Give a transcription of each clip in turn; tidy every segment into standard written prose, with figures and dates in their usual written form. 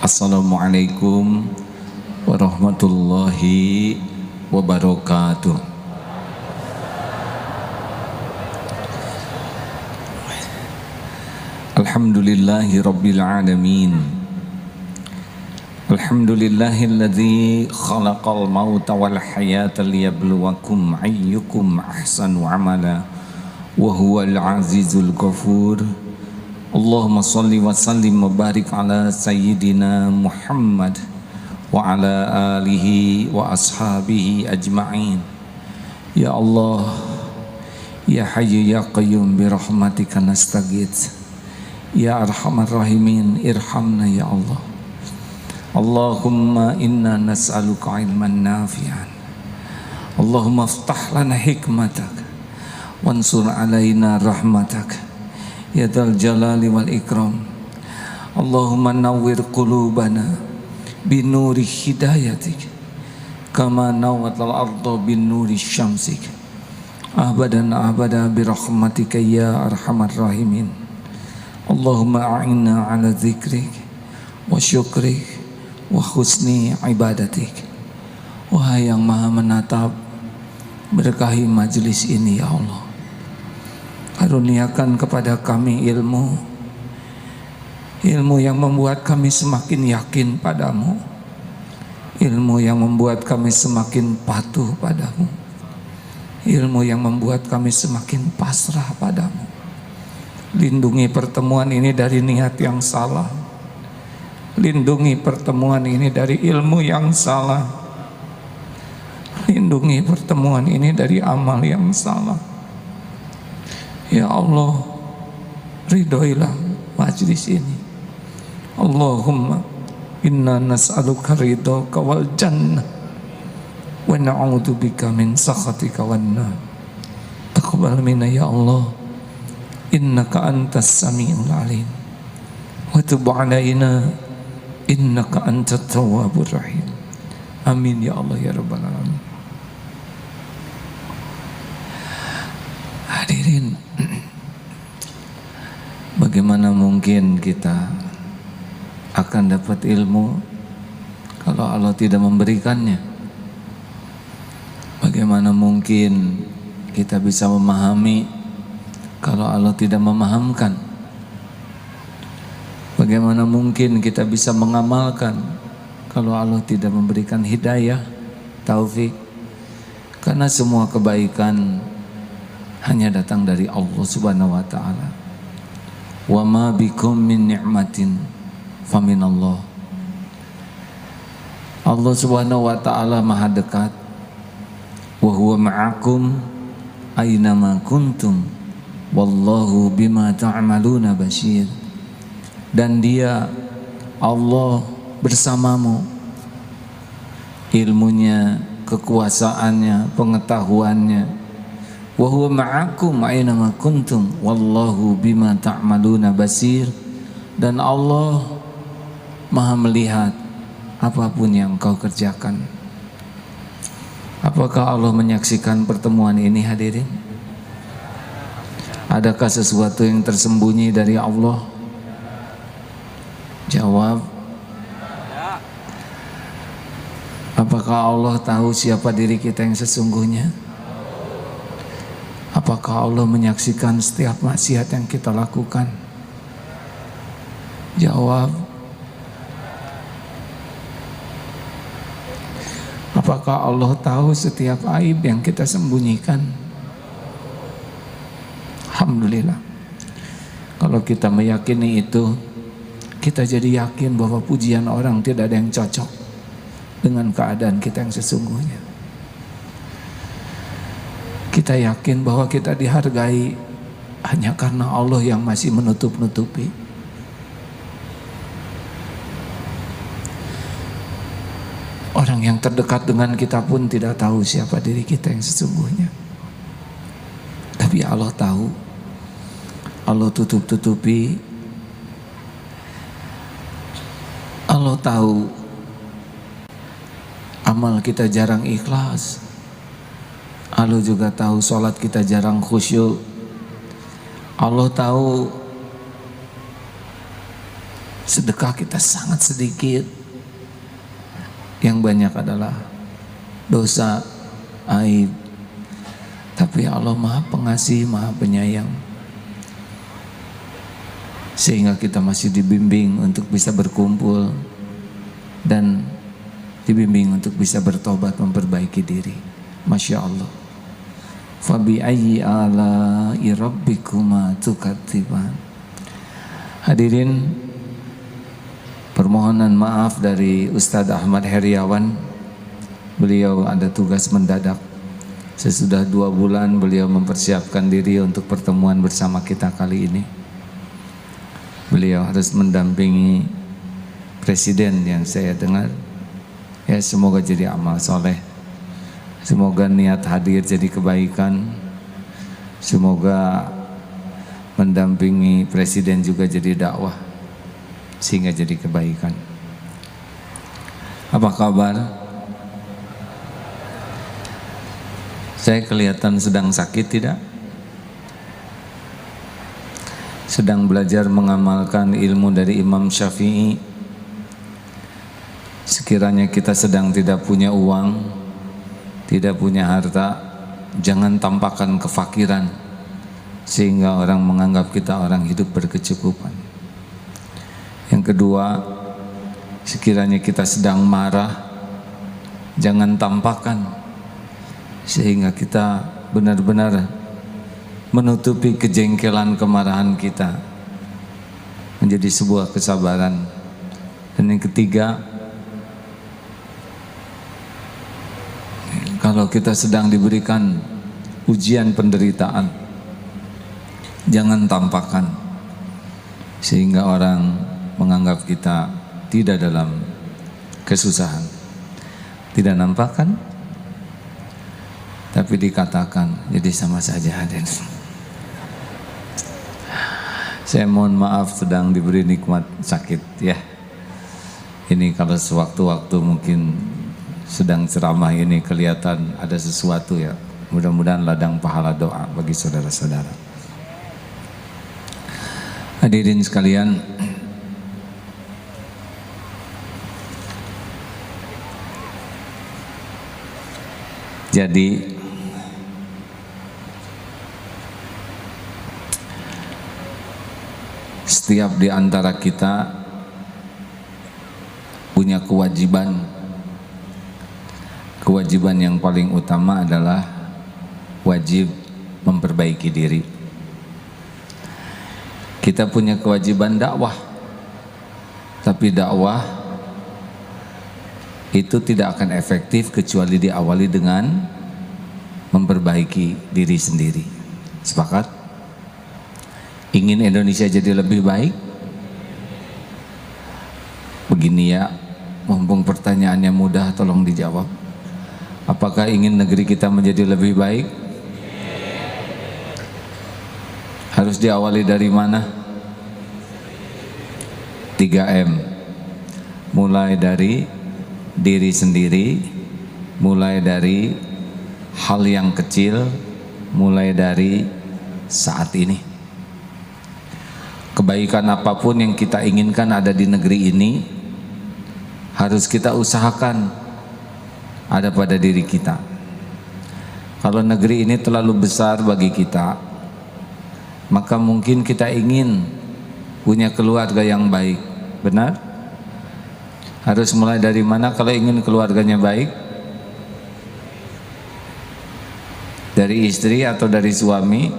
Assalamualaikum warahmatullahi wabarakatuh. Alhamdulillahi rabbil alamin. Alhamdulillahilladzi khalaqal mauta wal hayata liyabluwakum ayyukum ahsanu amala wa huwal azizul ghafur. Allahumma salli wa sallim wa barik ala sayyidina Muhammad wa ala alihi wa ashabihi ajma'in. Ya Allah, ya Hayyu ya Qayyum, bi rahmatika nastaghits. Ya Arhamar Rahimin, irhamna ya Allah. Allahumma inna nas'aluka ilman nafi'an. Allahumma aftah lana hikmatak wansur alaina rahmatak ya dzal jalali wal ikram. Allahumma nawwir qulubana binuri hidayatik kama nawwatal arda binuri syamsik abadan abada birahmatika ya arhamar rahimin. Allahumma a'inna ala dzikrik wa syukrik wa husni ibadatik. Wahai yang maha menatap, berkahi majlis ini ya Allah. Karuniakan kepada kami ilmu yang membuat kami semakin yakin padamu, ilmu yang membuat kami semakin patuh padamu, ilmu yang membuat kami semakin pasrah padamu. Lindungi pertemuan ini dari niat yang salah, lindungi pertemuan ini dari ilmu yang salah, lindungi pertemuan ini dari amal yang salah. Ya Allah, ridhoilah majlis ini. Allahumma inna nas'aluka ridhaka wal jannah wa na'udzubika min sakhatika wan nar. Taqabbal minna ya Allah, innaka antas samiul alim, wa tub alaina innaka antat tawwabur rahim. Amin ya Allah ya rabbal alamin. Hadirin, bagaimana mungkin kita akan dapat ilmu kalau Allah tidak memberikannya? Bagaimana mungkin kita bisa memahami kalau Allah tidak memahamkan? Bagaimana mungkin kita bisa mengamalkan kalau Allah tidak memberikan hidayah, taufik? Karena semua kebaikan hanya datang dari Allah Subhanahu wa taala. Wa ma bikum min ni'matin faminallah. Allah Subhanahu wa taala Maha dekat. Wa huwa ma'akum aina ma kuntum wallahu bima ta'maluna basyir. Dan Dia Allah bersamamu, ilmunya, kekuasaannya, pengetahuannya. Wa huwa ma'akum aina ma kuntum wallahu bima ta'maluna basir. Dan Allah Maha melihat apapun yang kau kerjakan. Apakah Allah menyaksikan pertemuan ini hadirin? Adakah sesuatu yang tersembunyi dari Allah? Jawab. Apakah Allah tahu siapa diri kita yang sesungguhnya? Apakah Allah menyaksikan setiap maksiat yang kita lakukan? Jawab. Apakah Allah tahu setiap aib yang kita sembunyikan? Alhamdulillah. Kalau kita meyakini itu, kita jadi yakin bahwa pujian orang tidak ada yang cocok dengan keadaan kita yang sesungguhnya. Kita yakin bahwa kita dihargai hanya karena Allah yang masih menutup-nutupi. Orang yang terdekat dengan kita pun tidak tahu siapa diri kita yang sesungguhnya. Tapi Allah tahu. Allah tutup-tutupi. Allah tahu amal kita jarang ikhlas. Allah juga tahu sholat kita jarang khusyuk. Allah tahu sedekah kita sangat sedikit, yang banyak adalah dosa, aib. Tapi Allah Maha Pengasih, Maha Penyayang, sehingga kita masih dibimbing untuk bisa berkumpul dan dibimbing untuk bisa bertobat, memperbaiki diri. Masya Allah. Fabi ayyi ala'i rabbikuma tukadziban. Hadirin, permohonan maaf dari Ustadz Ahmad Heriawan. Beliau ada tugas mendadak. Sesudah 2 bulan beliau mempersiapkan diri untuk pertemuan bersama kita kali ini. Beliau harus mendampingi presiden yang saya dengar. Ya, semoga jadi amal soleh. Semoga niat hadir jadi kebaikan. Semoga mendampingi presiden juga jadi dakwah, sehingga jadi kebaikan. Apa kabar? Saya kelihatan sedang sakit tidak? Sedang belajar mengamalkan ilmu dari Imam Syafi'i. Sekiranya kita sedang tidak punya uang, tidak punya harta, jangan tampakkan kefakiran sehingga orang menganggap kita orang hidup berkecukupan. Yang kedua, sekiranya kita sedang marah, jangan tampakkan sehingga kita benar-benar menutupi kejengkelan kemarahan kita menjadi sebuah kesabaran. Dan yang ketiga, kalau kita sedang diberikan ujian penderitaan, jangan tampakkan sehingga orang menganggap kita tidak dalam kesusahan. Tidak nampakkan, tapi dikatakan, jadi sama saja. Hadir. Saya mohon maaf sedang diberi nikmat sakit ya. Ini kalau sewaktu-waktu mungkin sedang ceramah ini kelihatan ada sesuatu ya. Mudah-mudahan ladang pahala doa bagi saudara-saudara. Hadirin sekalian, jadi setiap di antara kita punya kewajiban. Kewajiban yang paling utama adalah wajib memperbaiki diri. Kita punya kewajiban dakwah, tapi dakwah itu tidak akan efektif kecuali diawali dengan memperbaiki diri sendiri. Sepakat? Ingin Indonesia jadi lebih baik? Begini ya, mumpung pertanyaannya mudah, tolong dijawab. Apakah ingin negeri kita menjadi lebih baik? Harus diawali dari mana? 3M. Mulai dari diri sendiri, mulai dari hal yang kecil, mulai dari saat ini. Kebaikan apapun yang kita inginkan ada di negeri ini, harus kita usahakan ada pada diri kita. Kalau negeri ini terlalu besar bagi kita, maka mungkin kita ingin punya keluarga yang baik. Benar? Harus mulai dari mana kalau ingin keluarganya baik? Dari istri atau dari suami?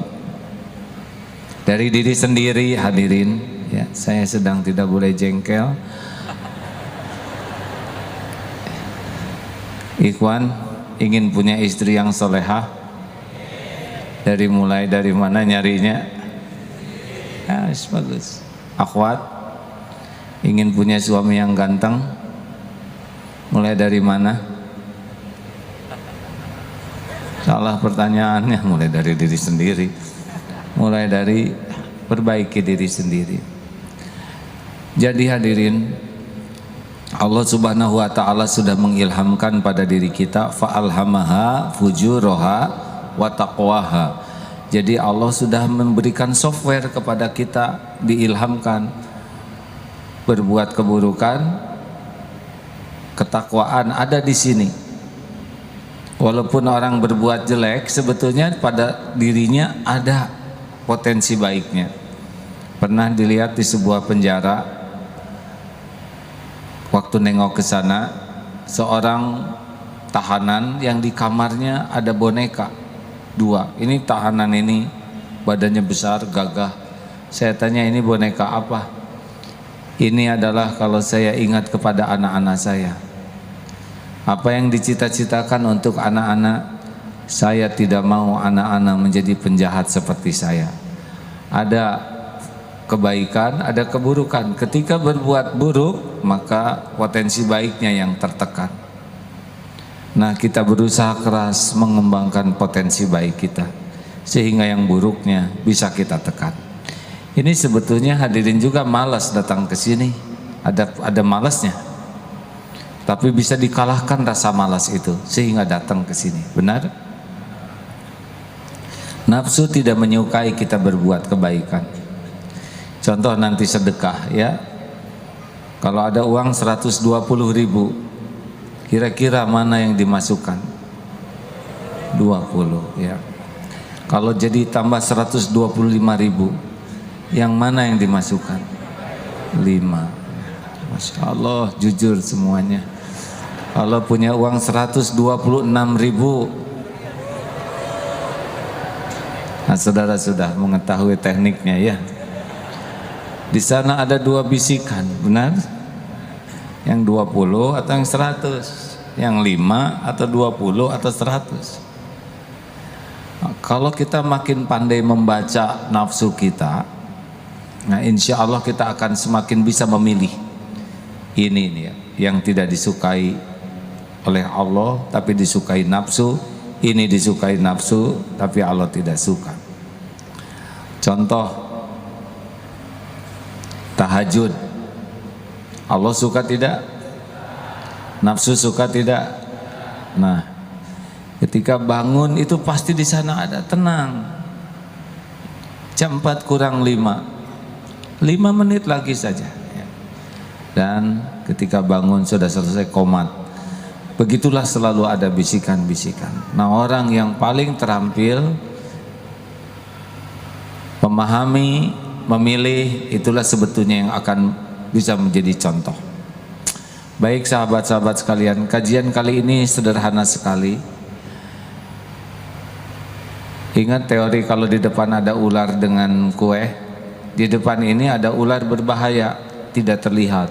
Dari diri sendiri. Hadirin ya, saya sedang tidak boleh jengkel. Ikhwan ingin punya istri yang solehah, mulai dari mana nyarinya? Ya, bagus. Akhwat ingin punya suami yang ganteng, mulai dari mana? Salah pertanyaannya. Mulai dari diri sendiri. Mulai dari perbaiki diri sendiri. Jadi hadirin, Allah Subhanahu wa taala sudah mengilhamkan pada diri kita, fa'alhamaha fujuraha wa taqwaha. Jadi Allah sudah memberikan software kepada kita, diilhamkan berbuat keburukan, ketakwaan ada di sini. Walaupun orang berbuat jelek, sebetulnya pada dirinya ada potensi baiknya. Pernah dilihat di sebuah penjara, waktu nengok ke sana, seorang tahanan yang di kamarnya ada boneka 2. Ini tahanan ini badannya besar, gagah. Saya tanya, ini boneka apa? Ini adalah kalau saya ingat kepada anak-anak saya. Apa yang dicita-citakan untuk anak-anak, saya tidak mau anak-anak menjadi penjahat seperti saya. Ada kebaikan, ada keburukan. Ketika berbuat buruk, maka potensi baiknya yang tertekan. Nah, kita berusaha keras mengembangkan potensi baik kita, sehingga yang buruknya bisa kita tekan. Ini sebetulnya hadirin juga malas datang ke sini. Ada malasnya. Tapi bisa dikalahkan rasa malas itu sehingga datang ke sini. Benar? Nafsu tidak menyukai kita berbuat kebaikan. Contoh nanti sedekah ya. Kalau ada uang 120.000, kira-kira mana yang dimasukkan? 20 ya. Kalau jadi tambah 125.000, yang mana yang dimasukkan? 5. Masya Allah, jujur semuanya. Kalau punya uang 126.000, nah saudara sudah mengetahui tekniknya ya. Di sana ada 2 bisikan, benar? Yang 20 atau yang 100? Yang 5 atau 20 atau 100? Nah, kalau kita makin pandai membaca nafsu kita, nah insya Allah kita akan semakin bisa memilih. Ini nih ya, yang tidak disukai oleh Allah tapi disukai nafsu, ini disukai nafsu tapi Allah tidak suka. Contoh tahajud, Allah suka tidak? Nafsu suka tidak? Nah, ketika bangun itu pasti di sana ada tenang. Jam 4 kurang 5 menit lagi saja. Dan ketika bangun sudah selesai qomat. Begitulah selalu ada bisikan-bisikan. Nah, orang yang paling terampil memahami, memilih, itulah sebetulnya yang akan bisa menjadi contoh. Baik sahabat-sahabat sekalian, kajian kali ini sederhana sekali. Ingat teori kalau di depan ada ular dengan kue, di depan ini ada ular berbahaya, tidak terlihat.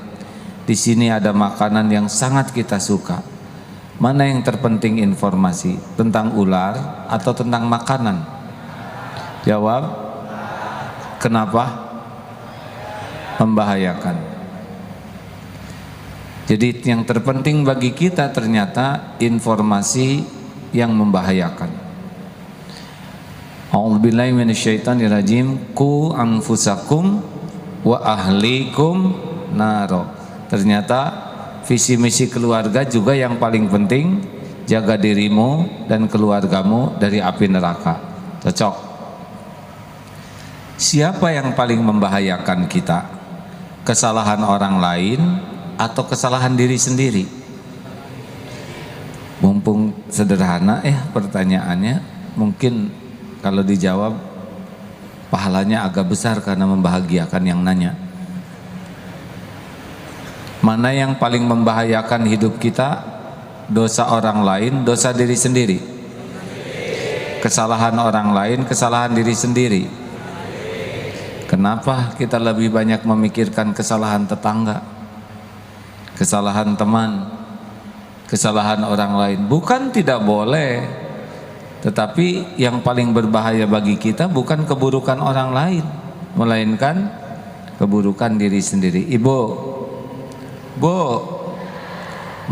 Di sini ada makanan yang sangat kita suka. Mana yang terpenting informasi? Tentang ular atau tentang makanan? Jawab. Kenapa? Membahayakan. Jadi yang terpenting bagi kita ternyata informasi yang membahayakan. A'udzubillahi minasyaitonirrajim. Qu anfusakum wa ahlikum naro. Ternyata visi misi keluarga juga yang paling penting, jaga dirimu dan keluargamu dari api neraka. Cocok. Siapa yang paling membahayakan kita? Kesalahan orang lain atau kesalahan diri sendiri? Mumpung sederhana pertanyaannya, mungkin kalau dijawab pahalanya agak besar karena membahagiakan yang nanya. Mana yang paling membahayakan hidup kita? Dosa orang lain, dosa diri sendiri? Kesalahan orang lain, kesalahan diri sendiri? Kenapa kita lebih banyak memikirkan kesalahan tetangga, kesalahan teman, kesalahan orang lain? Bukan tidak boleh, tetapi yang paling berbahaya bagi kita bukan keburukan orang lain, melainkan keburukan diri sendiri. Bu,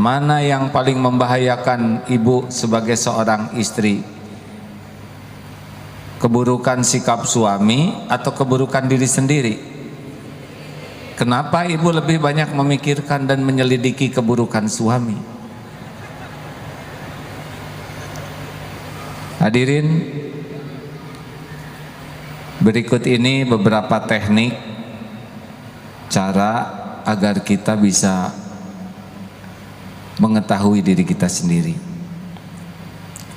mana yang paling membahayakan ibu sebagai seorang istri? Keburukan sikap suami atau keburukan diri sendiri? Kenapa ibu lebih banyak memikirkan dan menyelidiki keburukan suami? Hadirin, berikut ini beberapa teknik cara agar kita bisa mengetahui diri kita sendiri.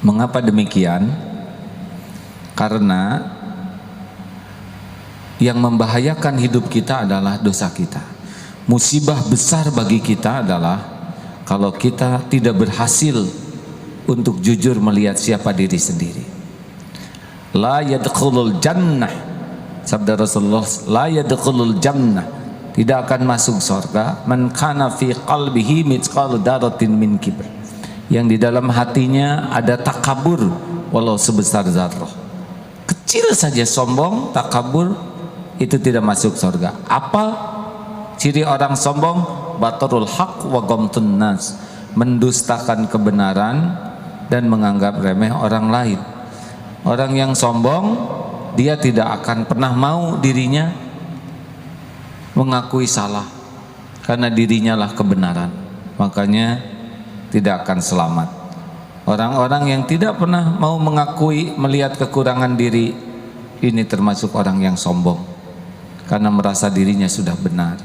Mengapa demikian? Karena yang membahayakan hidup kita adalah dosa kita. Musibah besar bagi kita adalah kalau kita tidak berhasil untuk jujur melihat siapa diri sendiri. La yadkhulul jannah, sabda Rasulullah, la yadkhulul jannah, tidak akan masuk surga man kana fi qalbihi mithqalu dzarratin min kibr, yang di dalam hatinya ada takabur walau sebesar zarrah. Kecil saja sombong, takabur, itu tidak masuk surga. Apa ciri orang sombong? Batarul haq wa ghamtun nas, mendustakan kebenaran dan menganggap remeh orang lain. Orang yang sombong, dia tidak akan pernah mau dirinya mengakui salah, karena dirinya lah kebenaran, makanya tidak akan selamat. Orang-orang yang tidak pernah mau mengakui melihat kekurangan diri, ini termasuk orang yang sombong, karena merasa dirinya sudah benar.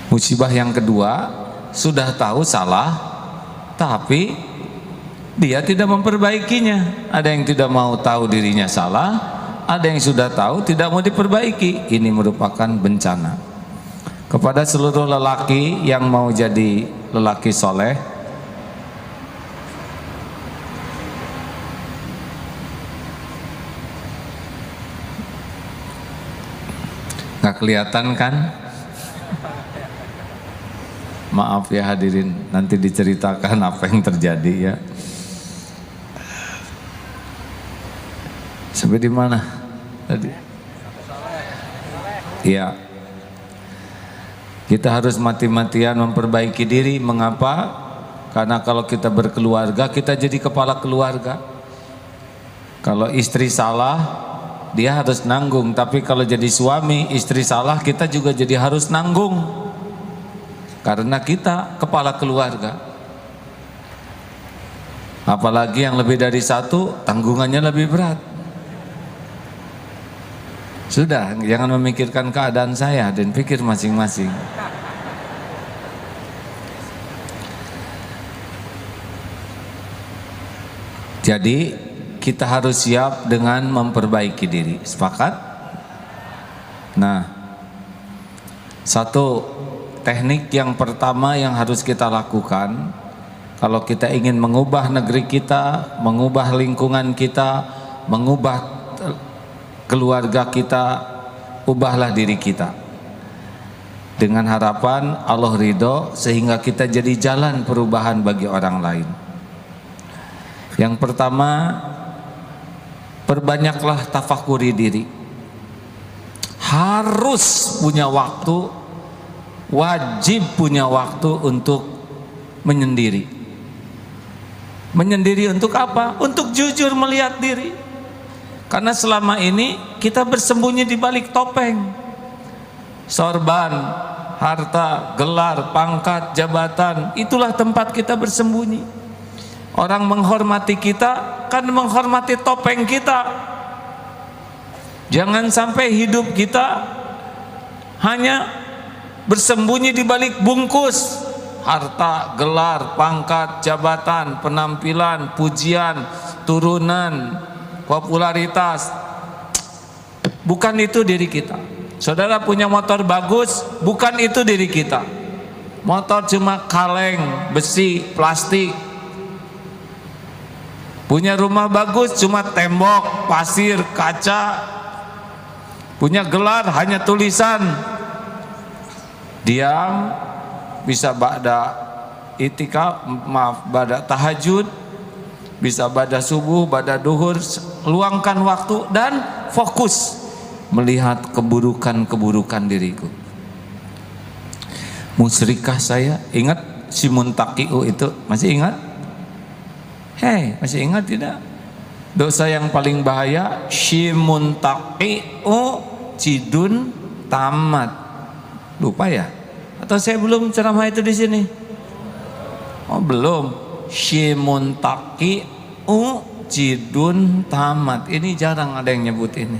Musibah yang kedua, sudah tahu salah tapi dia tidak memperbaikinya. Ada yang tidak mau tahu dirinya salah, ada yang sudah tahu tidak mau diperbaiki. Ini merupakan bencana. Kepada seluruh lelaki yang mau jadi lelaki soleh, nggak kelihatan kan? Maaf ya hadirin, nanti diceritakan apa yang terjadi ya. Sampai di mana tadi? Iya. Kita harus mati-matian memperbaiki diri. Mengapa? Karena kalau kita berkeluarga, kita jadi kepala keluarga. Kalau istri salah, dia harus nanggung. Tapi kalau jadi suami, istri salah, kita juga jadi harus nanggung. Karena kita kepala keluarga. Apalagi yang lebih dari satu, tanggungannya lebih berat. Sudah, jangan memikirkan keadaan saya dan pikir masing-masing. Jadi kita harus siap dengan memperbaiki diri. Sepakat? Nah, satu teknik yang pertama yang harus kita lakukan kalau kita ingin mengubah negeri kita, mengubah lingkungan kita, mengubah keluarga kita, ubahlah diri kita dengan harapan Allah ridho, sehingga kita jadi jalan perubahan bagi orang lain. Yang pertama, perbanyaklah tafakuri diri. Harus punya waktu, wajib punya waktu untuk menyendiri. Menyendiri untuk apa? Untuk jujur melihat diri. Karena selama ini kita bersembunyi di balik topeng, sorban, harta, gelar, pangkat, jabatan, itulah tempat kita bersembunyi. Orang menghormati kita kan menghormati topeng kita. Jangan sampai hidup kita hanya bersembunyi di balik bungkus harta, gelar, pangkat, jabatan, penampilan, pujian, turunan, popularitas. Bukan itu diri kita. Saudara punya motor bagus, bukan itu diri kita. Motor cuma kaleng, besi, plastik. Punya rumah bagus cuma tembok, pasir, kaca. Punya gelar hanya tulisan. Diam, bisa ba'da itikaf, ba'da tahajud, bisa ba'da subuh, ba'da duhur. Luangkan waktu dan fokus melihat keburukan-keburukan diriku. Musyrikah saya, ingat si Muntaqi'u itu, masih ingat? Hei, masih ingat tidak? Dosa yang paling bahaya, si Muntaqi'u cidun tamat. Lupa ya? Atau saya belum ceramah itu di sini? Oh belum. Si Muntaqi'u cidun tamat. Ini jarang ada yang nyebut ini.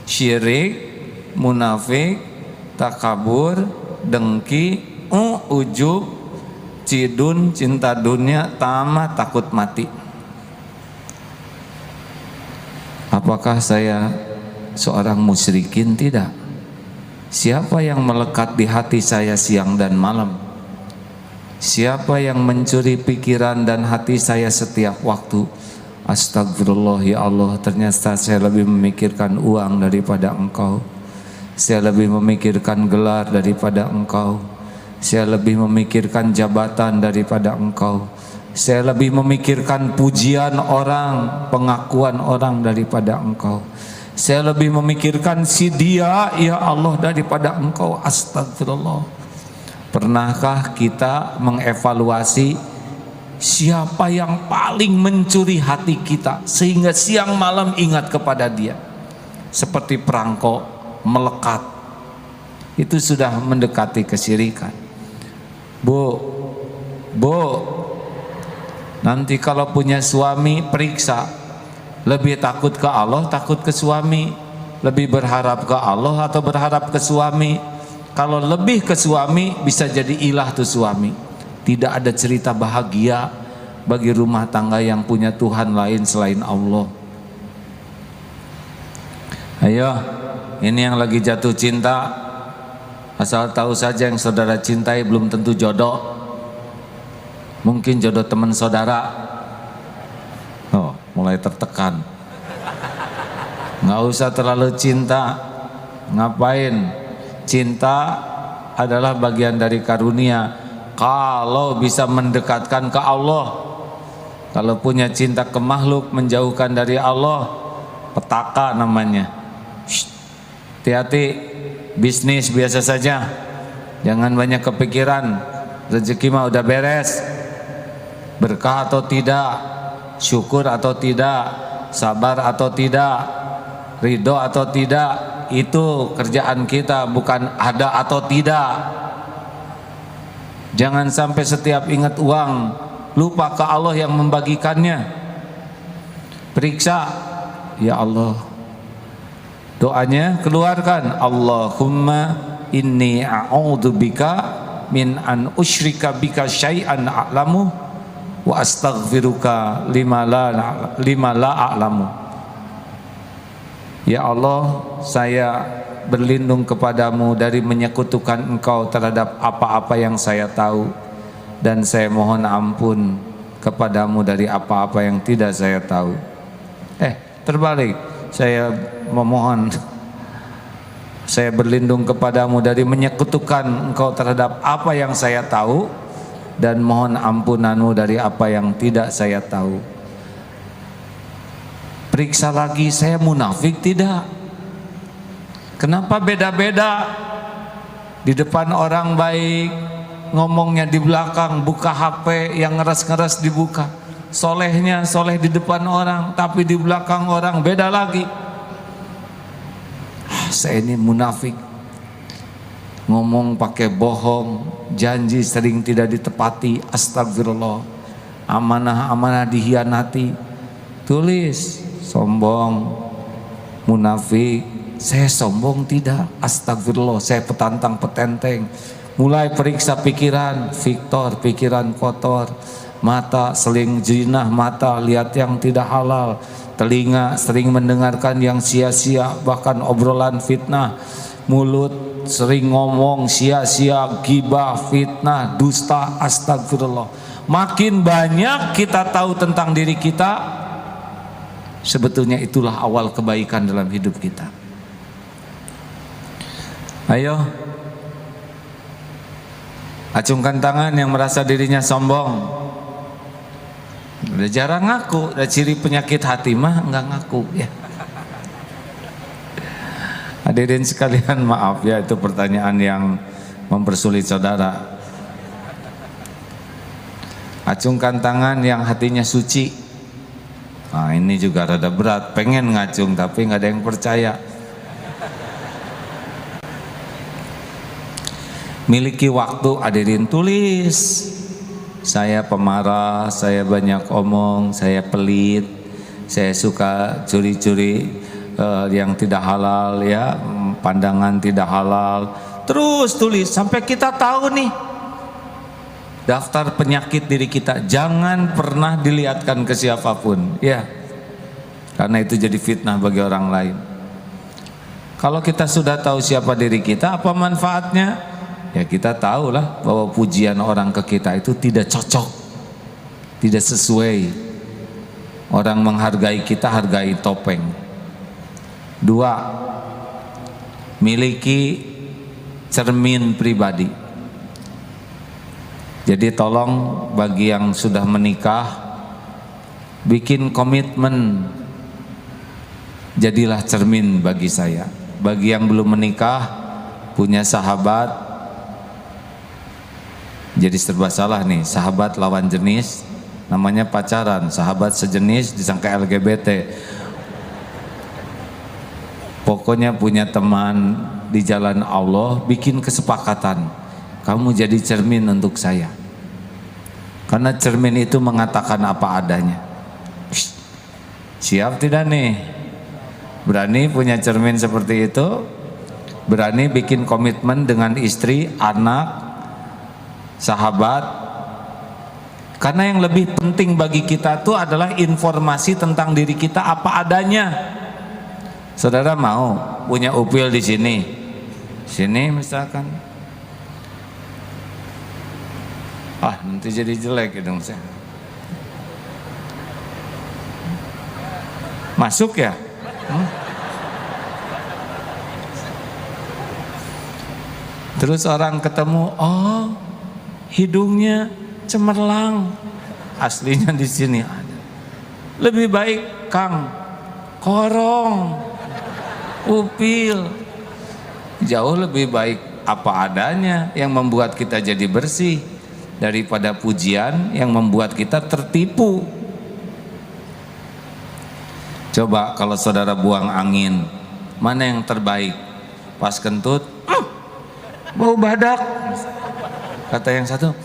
Syirik, munafik, takabur, dengki, ujub, cidun, cinta dunia, tamak, takut mati. Apakah saya seorang musyrikin? Tidak. Siapa yang melekat di hati saya siang dan malam? Siapa yang mencuri pikiran dan hati saya setiap waktu? Astagfirullah ya Allah, ternyata saya lebih memikirkan uang daripada Engkau. Saya lebih memikirkan gelar daripada Engkau. Saya lebih memikirkan jabatan daripada Engkau. Saya lebih memikirkan pujian orang, pengakuan orang daripada Engkau. Saya lebih memikirkan si dia ya Allah daripada Engkau. Astagfirullah. Pernahkah kita mengevaluasi siapa yang paling mencuri hati kita sehingga siang malam ingat kepada dia? Seperti perangko melekat. Itu sudah mendekati kesyirikan. Bu, nanti kalau punya suami periksa, lebih takut ke Allah, takut ke suami, lebih berharap ke Allah atau berharap ke suami? Kalau lebih ke suami, bisa jadi ilah tuh suami. Tidak ada cerita bahagia bagi rumah tangga yang punya Tuhan lain selain Allah. Ayo, ini yang lagi jatuh cinta, asal tahu saja yang saudara cintai belum tentu jodoh. Mungkin jodoh teman saudara. Oh, mulai tertekan. Nggak usah terlalu cinta. Ngapain? Cinta adalah bagian dari karunia. Kalau bisa mendekatkan ke Allah. Kalau punya cinta ke makhluk, menjauhkan dari Allah, petaka namanya. Hati-hati, bisnis biasa saja, jangan banyak kepikiran. Rezeki mah udah beres. Berkah atau tidak, syukur atau tidak, sabar atau tidak, ridho atau tidak, itu kerjaan kita, bukan ada atau tidak. Jangan sampai setiap ingat uang lupa ke Allah yang membagikannya. Periksa, ya Allah. Doanya keluarkan, Allahumma inni a'udzubika min an usyrika bika syai'an a'lamu wa astaghfiruka lima la a'lamu. Ya Allah, saya berlindung kepadamu dari menyekutukan Engkau terhadap apa-apa yang saya tahu, dan saya mohon ampun kepadamu dari apa-apa yang tidak saya tahu. Terbalik, saya memohon, saya berlindung kepadamu dari menyekutukan Engkau terhadap apa yang saya tahu, dan mohon ampunanmu dari apa yang tidak saya tahu. Periksa lagi, saya munafik tidak? Kenapa beda-beda? Di depan orang baik, ngomongnya di belakang, buka HP yang ngeres-ngeres dibuka. Solehnya soleh di depan orang, tapi di belakang orang beda lagi. Saya ini munafik. Ngomong pakai bohong, janji sering tidak ditepati. Astagfirullah. Amanah-amanah dihianati. Tulis, sombong, munafik. Saya sombong tidak, astagfirullah, saya petantang petenteng. Mulai periksa pikiran, Victor, pikiran kotor. Mata seling jinah, mata lihat yang tidak halal. Telinga sering mendengarkan yang sia-sia, bahkan obrolan fitnah. Mulut sering ngomong sia-sia, gibah, fitnah, dusta, astagfirullah. Makin banyak kita tahu tentang diri kita, sebetulnya itulah awal kebaikan dalam hidup kita. Ayo, acungkan tangan yang merasa dirinya sombong. Udah jarang ngaku, udah ciri penyakit hati mah nggak ngaku ya. Hadirin sekalian, maaf ya, itu pertanyaan yang mempersulit saudara. Acungkan tangan yang hatinya suci. Nah, ini juga rada berat, pengen ngacung tapi nggak ada yang percaya. Miliki waktu, hadirin, tulis. Saya pemarah, saya banyak omong, saya pelit, saya suka curi-curi yang tidak halal ya, pandangan tidak halal, Terus tulis sampai kita tahu nih daftar penyakit diri kita. Jangan pernah dilihatkan ke siapapun, ya, karena itu jadi fitnah bagi orang lain. Kalau kita sudah tahu siapa diri kita, apa manfaatnya? Ya kita tahulah bahwa pujian orang ke kita itu tidak cocok, tidak sesuai. Orang menghargai kita, hargai topeng. 2, miliki cermin pribadi. Jadi tolong bagi yang sudah menikah, bikin komitmen, jadilah cermin bagi saya. Bagi yang belum menikah, punya sahabat, jadi serba salah nih, sahabat lawan jenis, namanya pacaran, sahabat sejenis disangka LGBT. Pokoknya punya teman di jalan Allah, bikin kesepakatan, kamu jadi cermin untuk saya, karena cermin itu mengatakan apa adanya. Siap tidak nih? Berani punya cermin seperti itu? Berani bikin komitmen dengan istri, anak, sahabat? Karena yang lebih penting bagi kita itu adalah informasi tentang diri kita apa adanya. Saudara mau punya upil di sini misalkan, nanti jadi jelek ya dong saya. Masuk ya? Terus orang ketemu, oh hidungnya cemerlang, aslinya di sini ada. Lebih baik Kang korong, upil. Jauh lebih baik apa adanya yang membuat kita jadi bersih daripada pujian yang membuat kita tertipu. Coba kalau saudara buang angin, mana yang terbaik? Pas kentut, bau badak. Kata yang satu,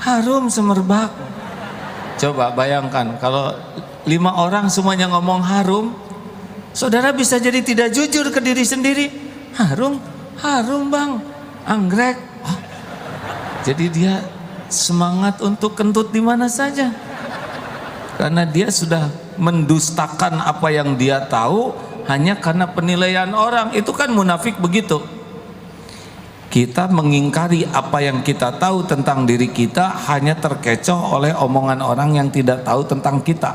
harum semerbak. Coba bayangkan kalau 5 orang semuanya ngomong harum, saudara bisa jadi tidak jujur ke diri sendiri. Harum bang, anggrek. Jadi dia semangat untuk kentut di mana saja, karena dia sudah mendustakan apa yang dia tahu hanya karena penilaian orang. Itu kan munafik begitu. Kita mengingkari apa yang kita tahu tentang diri kita hanya terkecoh oleh omongan orang yang tidak tahu tentang kita.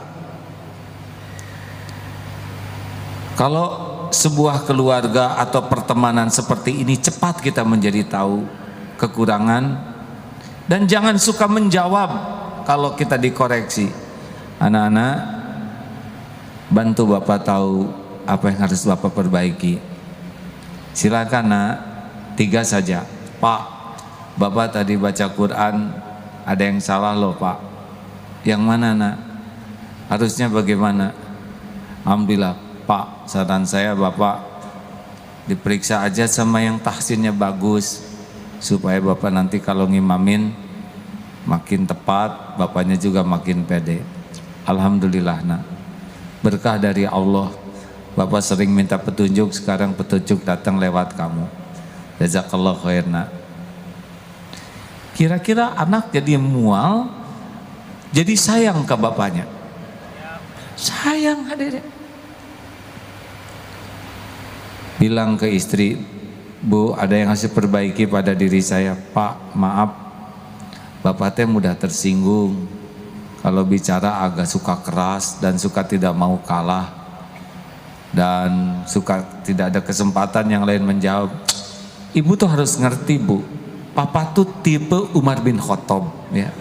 Kalau sebuah keluarga atau pertemanan seperti ini, cepat kita menjadi tahu kekurangan, dan jangan suka menjawab kalau kita dikoreksi. Anak-anak, bantu Bapak tahu apa yang harus Bapak perbaiki. Silakan nak, 3 saja. Pak, Bapak tadi baca Quran ada yang salah loh Pak. Yang mana nak? Harusnya bagaimana? Alhamdulillah Pak, saran saya Bapak diperiksa aja sama yang tahsinnya bagus, supaya Bapak nanti kalau ngimamin makin tepat, Bapaknya juga makin pede. Alhamdulillah nak, berkah dari Allah. Bapak sering minta petunjuk, sekarang petunjuk datang lewat kamu. Jazakallah khair nak. Kira-kira anak jadi mual, jadi sayang ke bapaknya. Sayang hadirin. Bilang ke istri, Bu, ada yang harus perbaiki pada diri saya. Pak, maaf, Bapak teh mudah tersinggung. Kalau bicara agak suka keras dan suka tidak mau kalah, dan suka tidak ada kesempatan yang lain menjawab. Ibu tuh harus ngerti Bu, Papa tuh tipe Umar bin Khattab ya.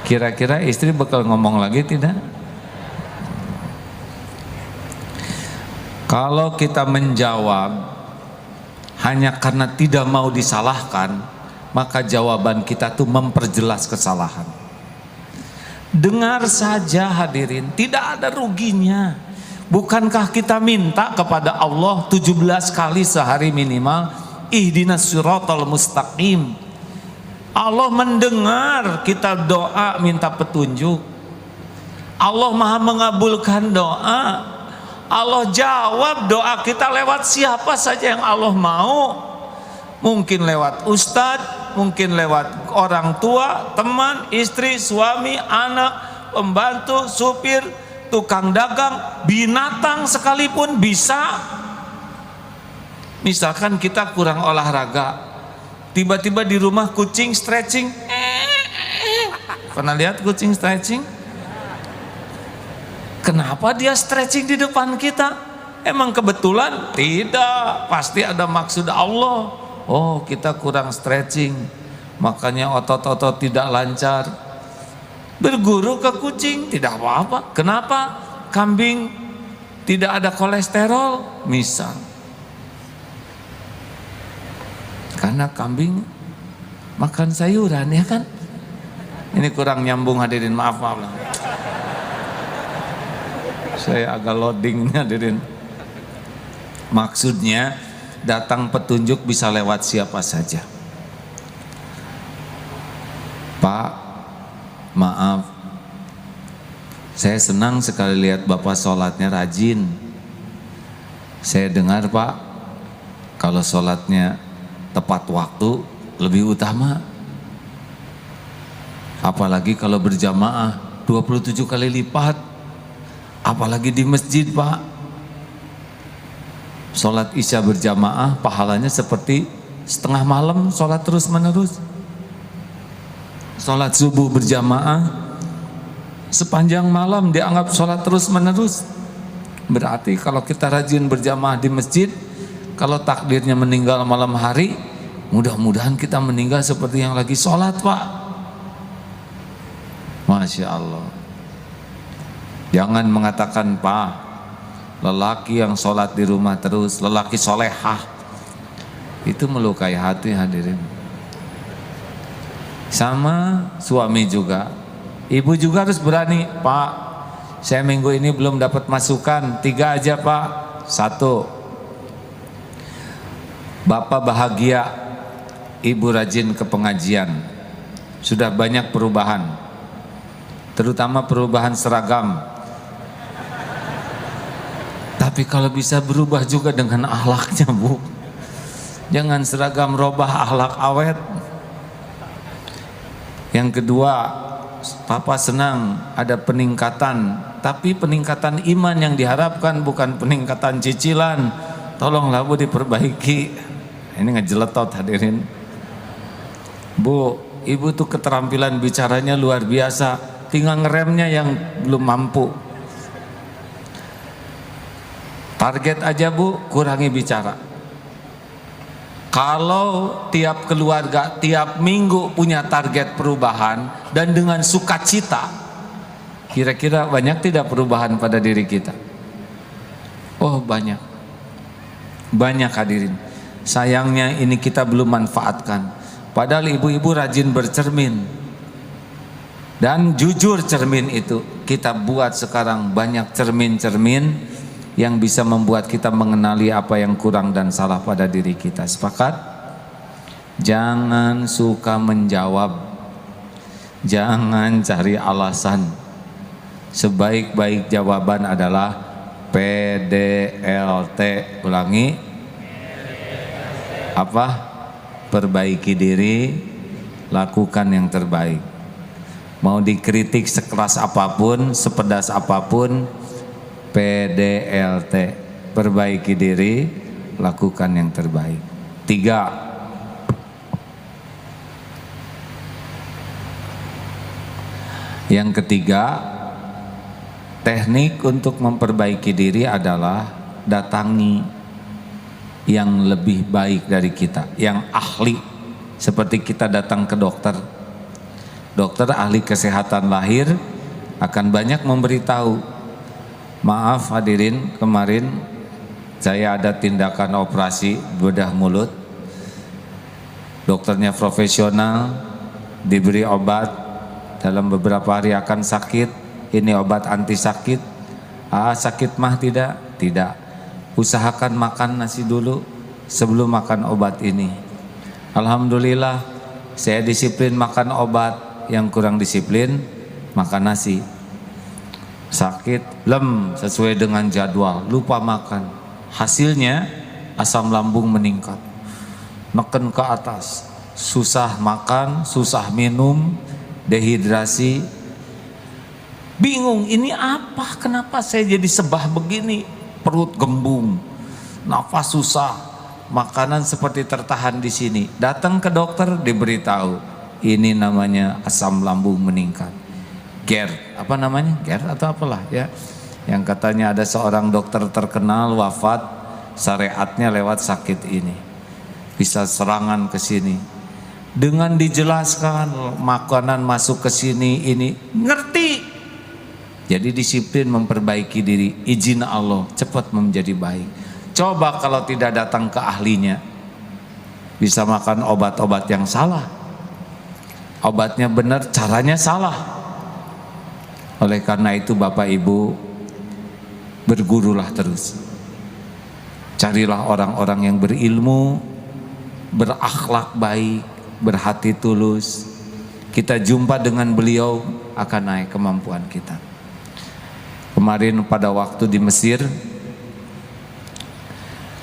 Kira-kira istri bakal ngomong lagi tidak? Kalau kita menjawab hanya karena tidak mau disalahkan, maka jawaban kita tuh memperjelas kesalahan. Dengar saja hadirin, tidak ada ruginya. Bukankah kita minta kepada Allah 17 kali sehari minimal, ihdinas siratal mustaqim. Allah mendengar kita doa minta petunjuk. Allah Maha mengabulkan doa. Allah jawab doa kita lewat siapa saja yang Allah mau. Mungkin lewat ustadz, mungkin lewat orang tua, teman, istri, suami, anak, pembantu, supir, tukang dagang, binatang sekalipun bisa. Misalkan kita kurang olahraga, tiba-tiba di rumah kucing stretching. Pernah lihat kucing stretching? Kenapa dia stretching di depan kita? Emang kebetulan? Tidak, pasti ada maksud Allah. Oh, kita kurang stretching, makanya otot-otot tidak lancar. Berguru ke kucing, tidak apa-apa. Kenapa? Kambing tidak ada kolesterol, misal. Karena kambing makan sayuran, ya kan? Ini kurang nyambung hadirin, maaf. Saya agak loading hadirin. Maksudnya datang petunjuk bisa lewat siapa saja. Pak, maaf, saya senang sekali lihat Bapak sholatnya rajin. Saya dengar Pak, kalau sholatnya tepat waktu lebih utama, apalagi kalau berjamaah 27 kali lipat, apalagi di masjid Pak. Sholat isya berjamaah pahalanya seperti setengah malam sholat terus menerus. Sholat subuh berjamaah sepanjang malam dianggap sholat terus menerus. Berarti kalau kita rajin berjamaah di masjid, kalau takdirnya meninggal malam hari, mudah-mudahan kita meninggal seperti yang lagi sholat Pak. Masya Allah. Jangan mengatakan Pak, lelaki yang sholat di rumah terus, lelaki solehah, itu melukai hati hadirin. Sama suami juga, ibu juga harus berani. Pak, saya minggu ini belum dapat masukan, 3 aja Pak. 1, Bapak bahagia, ibu rajin ke pengajian, sudah banyak perubahan, terutama perubahan seragam. Tapi kalau bisa berubah juga dengan akhlaknya Bu. Jangan seragam robah akhlak awet. Yang kedua, Papa senang ada peningkatan, tapi peningkatan iman yang diharapkan, bukan peningkatan cicilan. Tolonglah Bu diperbaiki. Ini ngejeletot hadirin. Bu, ibu tuh keterampilan bicaranya luar biasa, tinggal ngeremnya yang belum mampu. Target aja Bu, kurangi bicara. Kalau tiap keluarga tiap minggu punya target perubahan dan dengan sukacita, kira-kira banyak tidak perubahan pada diri kita? Oh banyak, banyak hadirin. Sayangnya ini kita belum manfaatkan. Padahal ibu-ibu rajin bercermin, dan jujur cermin itu kita buat sekarang banyak cermin-cermin yang bisa membuat kita mengenali apa yang kurang dan salah pada diri kita. Sepakat? Jangan suka menjawab, jangan cari alasan. Sebaik-baik jawaban adalah PDLT. Ulangi. Apa? Perbaiki diri, lakukan yang terbaik. Mau dikritik sekeras apapun, sepedas apapun, PDLT, perbaiki diri, lakukan yang terbaik. 3, yang ketiga, teknik untuk memperbaiki diri adalah datangi yang lebih baik dari kita, yang ahli. Seperti kita datang ke dokter, dokter ahli kesehatan lahir akan banyak memberitahu. Maaf hadirin, kemarin saya ada tindakan operasi bedah mulut. Dokternya profesional, diberi obat, dalam beberapa hari akan sakit. Ini obat anti sakit. Sakit mah tidak? Tidak. Usahakan makan nasi dulu sebelum makan obat ini. Alhamdulillah, saya disiplin makan obat. Yang kurang disiplin makan nasi. sakit, sesuai dengan jadwal, lupa makan. Hasilnya asam lambung meningkat, neken ke atas, susah makan, susah minum, dehidrasi. Bingung, ini apa? Kenapa saya jadi sebah begini? Perut gembung, nafas susah, makanan seperti tertahan di sini. Datang ke dokter, diberitahu ini namanya asam lambung meningkat. GERD, apa namanya? GERD atau apalah ya. Yang katanya ada seorang dokter terkenal wafat, syariatnya lewat sakit ini. Bisa serangan ke sini. Dengan dijelaskan makanan masuk ke sini, ini ngerti. Jadi disiplin memperbaiki diri, izin Allah cepat menjadi baik. Coba kalau tidak datang ke ahlinya, bisa makan obat-obat yang salah. Obatnya benar, caranya salah. Oleh karena itu Bapak Ibu, bergurulah terus. Carilah orang-orang yang berilmu, berakhlak baik, berhati tulus. Kita jumpa dengan beliau, akan naik kemampuan kita. Kemarin pada waktu di Mesir,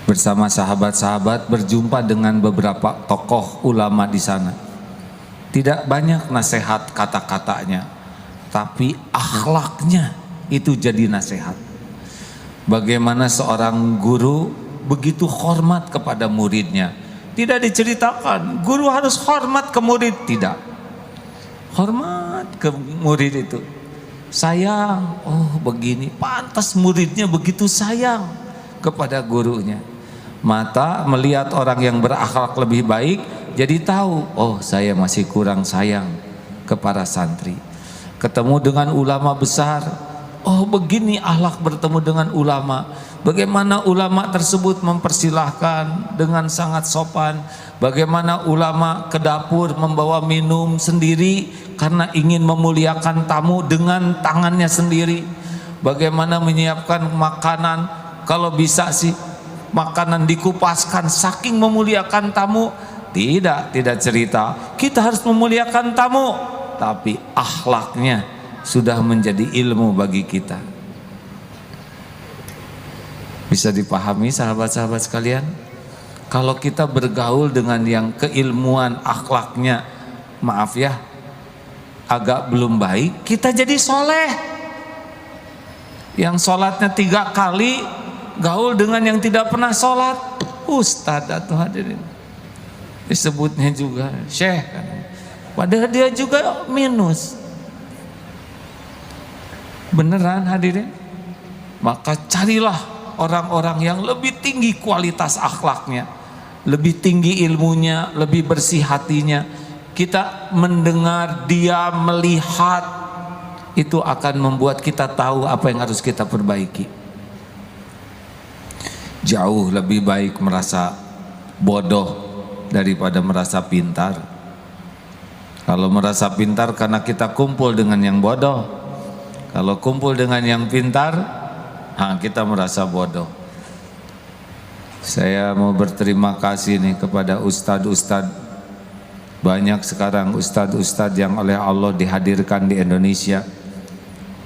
bersama sahabat-sahabat berjumpa dengan beberapa tokoh ulama di sana. Tidak banyak nasihat kata-katanya, tapi akhlaknya itu jadi nasihat. Bagaimana seorang guru begitu hormat kepada muridnya. Tidak diceritakan guru harus hormat ke murid, tidak. Hormat ke murid itu. Sayang, oh begini, pantas muridnya begitu sayang kepada gurunya. Mata melihat orang yang berakhlak lebih baik, jadi tahu, oh saya masih kurang sayang kepada santri. Ketemu dengan ulama besar, oh begini akhlak bertemu dengan ulama. Bagaimana ulama tersebut mempersilahkan dengan sangat sopan. Bagaimana ulama ke dapur membawa minum sendiri karena ingin memuliakan tamu dengan tangannya sendiri. Bagaimana menyiapkan makanan, kalau bisa sih makanan dikupaskan saking memuliakan tamu. Tidak cerita kita harus memuliakan tamu, tapi akhlaknya sudah menjadi ilmu bagi kita. Bisa dipahami sahabat-sahabat sekalian? Kalau kita bergaul dengan yang keilmuan akhlaknya, maaf ya, agak belum baik, kita jadi soleh. Yang sholatnya 3 kali gaul dengan yang tidak pernah sholat, ustadz atau hadirin, disebutnya juga syekh kan. Padahal dia juga minus. Beneran hadirin? Maka carilah orang-orang yang lebih tinggi kualitas akhlaknya, lebih tinggi ilmunya, lebih bersih hatinya. Kita mendengar, dia melihat, itu akan membuat kita tahu apa yang harus kita perbaiki. Jauh lebih baik merasa bodoh daripada merasa pintar. Kalau merasa pintar karena kita kumpul dengan yang bodoh, kalau kumpul dengan yang pintar, kita merasa bodoh. Saya mau berterima kasih nih kepada ustadz-ustadz. Banyak sekarang ustadz-ustadz yang oleh Allah dihadirkan di Indonesia.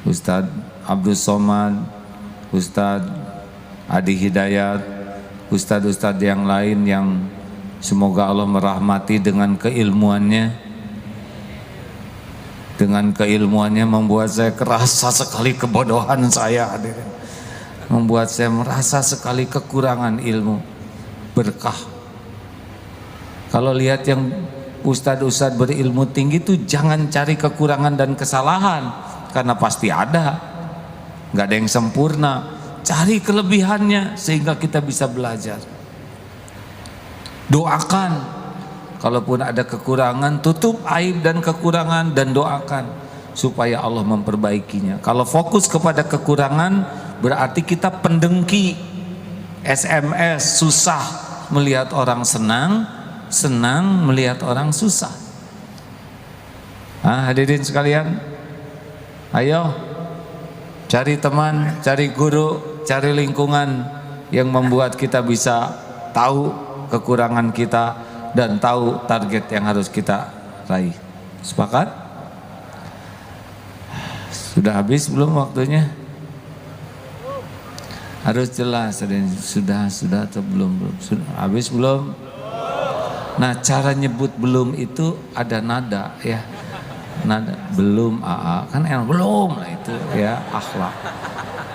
Ustadz Abdul Somad, Ustadz Adi Hidayat, ustadz-ustadz yang lain yang semoga Allah merahmati dengan keilmuannya. Dengan keilmuannya membuat saya kerasa sekali kebodohan saya, hadirin. Membuat saya merasa sekali kekurangan ilmu. Berkah. Kalau lihat yang ustadz-ustadz berilmu tinggi itu jangan cari kekurangan dan kesalahan, karena pasti ada. Nggak ada yang sempurna. Cari kelebihannya sehingga kita bisa belajar. Doakan, kalaupun ada kekurangan, tutup aib dan kekurangan dan doakan supaya Allah memperbaikinya. Kalau fokus kepada kekurangan, berarti kita pendengki. SMS susah melihat orang senang, senang melihat orang susah. Hadirin sekalian, ayo cari teman, cari guru, cari lingkungan yang membuat kita bisa tahu kekurangan kita dan tahu target yang harus kita raih. Sepakat? Sudah habis belum waktunya? Harus jelas. Sudah atau belum? Sudah habis belum? Nah, cara nyebut belum itu ada nada ya. Nada belum kan enak belum lah itu ya, akhlak.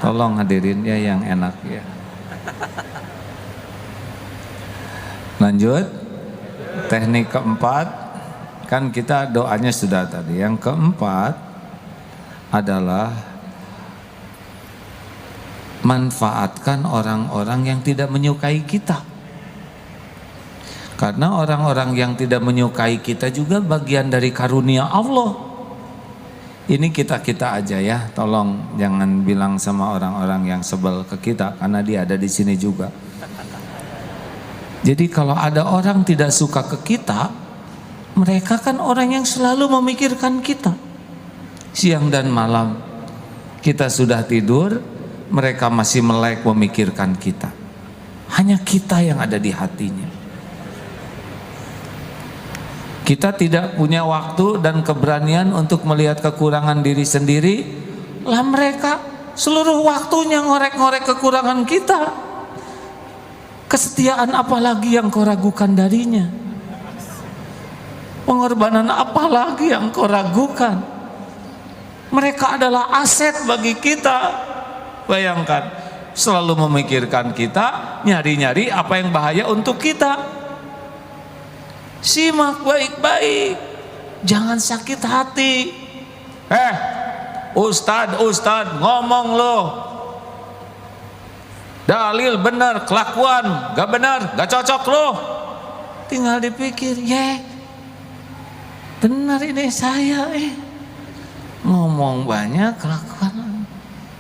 Tolong hadirin ya yang enak ya. Lanjut. Teknik keempat, kan kita doanya sudah tadi. Yang keempat adalah manfaatkan orang-orang yang tidak menyukai kita. Karena orang-orang yang tidak menyukai kita juga bagian dari karunia Allah. Ini kita aja ya, tolong jangan bilang sama orang-orang yang sebel ke kita, karena dia ada di sini juga. Jadi kalau ada orang tidak suka ke kita, mereka kan orang yang selalu memikirkan kita. Siang dan malam kita sudah tidur, mereka masih melek memikirkan kita. Hanya kita yang ada di hatinya. Kita tidak punya waktu dan keberanian untuk melihat kekurangan diri sendiri. Lah mereka seluruh waktunya ngorek-ngorek kekurangan kita. Kesetiaan apalagi yang kau ragukan darinya? Pengorbanan apalagi yang kau ragukan? Mereka adalah aset bagi kita. Bayangkan, selalu memikirkan kita, nyari-nyari apa yang bahaya untuk kita. Simak baik-baik, jangan sakit hati. Ustad ngomong lo, dalil benar, kelakuan gak benar, gak cocok lo. Tinggal dipikir, benar ini saya ngomong banyak, kelakuan.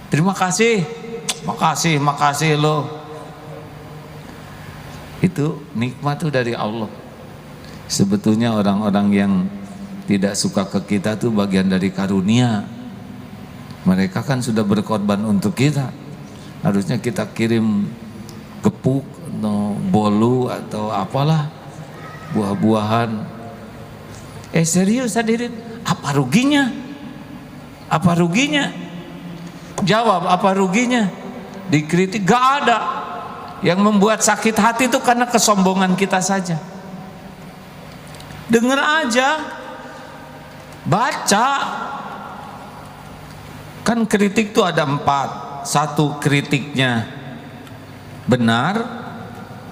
Terima kasih, makasih lo. Itu nikmat tuh dari Allah. Sebetulnya orang-orang yang tidak suka ke kita tuh bagian dari karunia. Mereka kan sudah berkorban untuk kita. Harusnya kita kirim gepuk atau bolu atau apalah, buah-buahan. Serius hadirin, apa ruginya? Apa ruginya? Jawab, apa ruginya? Dikritik gak ada. Yang membuat sakit hati itu karena kesombongan kita saja. Dengar aja, baca. Kan kritik itu ada 4. 1, kritiknya benar,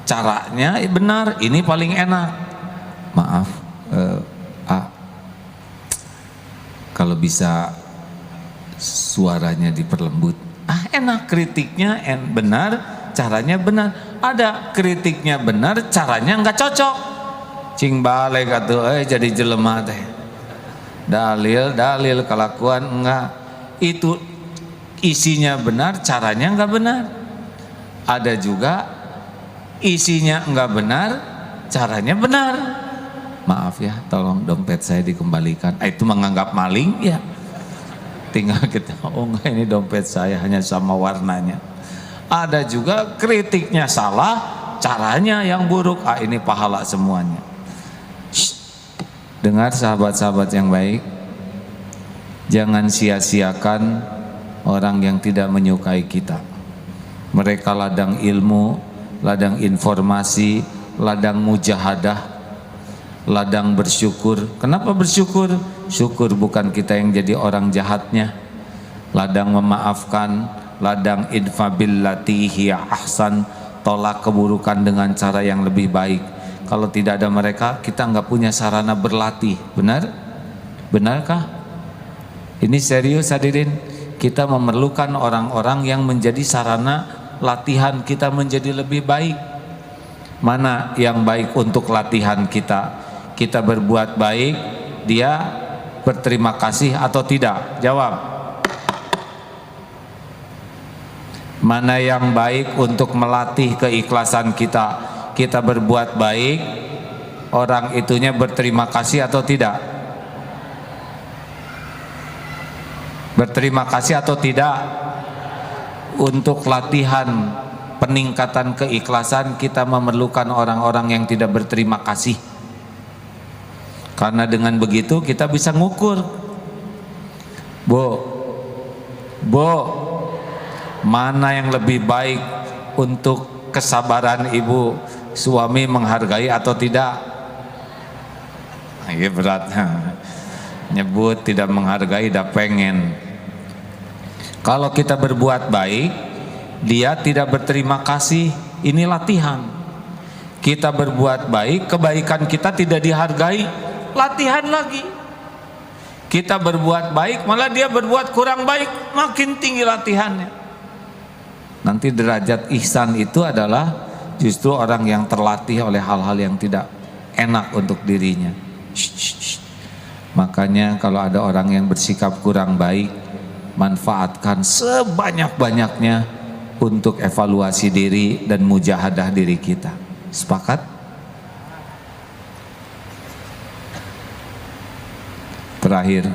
caranya benar, ini paling enak. Maaf, kalau bisa suaranya diperlembut. Enak, kritiknya benar, caranya benar. Ada kritiknya benar, caranya nggak cocok. Cing balik atuh jadi jelema teh. Dalil kelakuan enggak. Itu isinya benar, caranya enggak benar. Ada juga isinya enggak benar, caranya benar. Maaf ya, tolong dompet saya dikembalikan. Itu menganggap maling ya. Tinggal kita, enggak, ini dompet saya hanya sama warnanya. Ada juga kritiknya salah, caranya yang buruk. Ini pahala semuanya. Dengar sahabat-sahabat yang baik, jangan sia-siakan orang yang tidak menyukai kita. Mereka ladang ilmu, ladang informasi, ladang mujahadah, ladang bersyukur. Kenapa bersyukur? Syukur bukan kita yang jadi orang jahatnya. Ladang memaafkan, ladang idfa billati hiya ahsan, tolak keburukan dengan cara yang lebih baik. Kalau tidak ada mereka, kita nggak punya sarana berlatih. Benar? Benarkah? Ini serius hadirin. Kita memerlukan orang-orang yang menjadi sarana latihan kita menjadi lebih baik. Mana yang baik untuk latihan kita? Kita berbuat baik, dia berterima kasih atau tidak? Jawab. Mana yang baik untuk melatih keikhlasan kita? Kita berbuat baik, orang itunya berterima kasih atau tidak? Berterima kasih atau tidak? Untuk latihan peningkatan keikhlasan kita memerlukan orang-orang yang tidak berterima kasih. Karena dengan begitu kita bisa ngukur. Bu, Bu, mana yang lebih baik untuk kesabaran ibu? Suami menghargai atau tidak? Ini beratnya. Nyebut tidak menghargai, dah pengen. Kalau kita berbuat baik, dia tidak berterima kasih, ini latihan. Kita berbuat baik, kebaikan kita tidak dihargai, latihan lagi. Kita berbuat baik, malah dia berbuat kurang baik, makin tinggi latihannya. Nanti derajat ihsan itu adalah justru orang yang terlatih oleh hal-hal yang tidak enak untuk dirinya. Makanya kalau ada orang yang bersikap kurang baik, manfaatkan sebanyak-banyaknya untuk evaluasi diri dan mujahadah diri kita. Sepakat? Terakhir,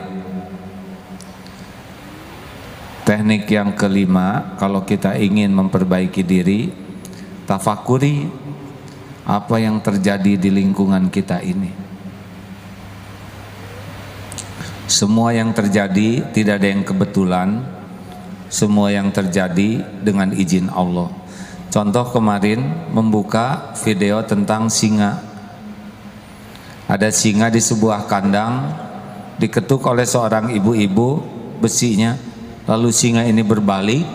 teknik yang kelima, kalau kita ingin memperbaiki diri, tafakuri apa yang terjadi di lingkungan kita ini. Semua yang terjadi tidak ada yang kebetulan, semua yang terjadi dengan izin Allah. Contoh kemarin membuka video tentang singa. Ada singa di sebuah kandang, diketuk oleh seorang ibu-ibu besinya, lalu singa ini berbalik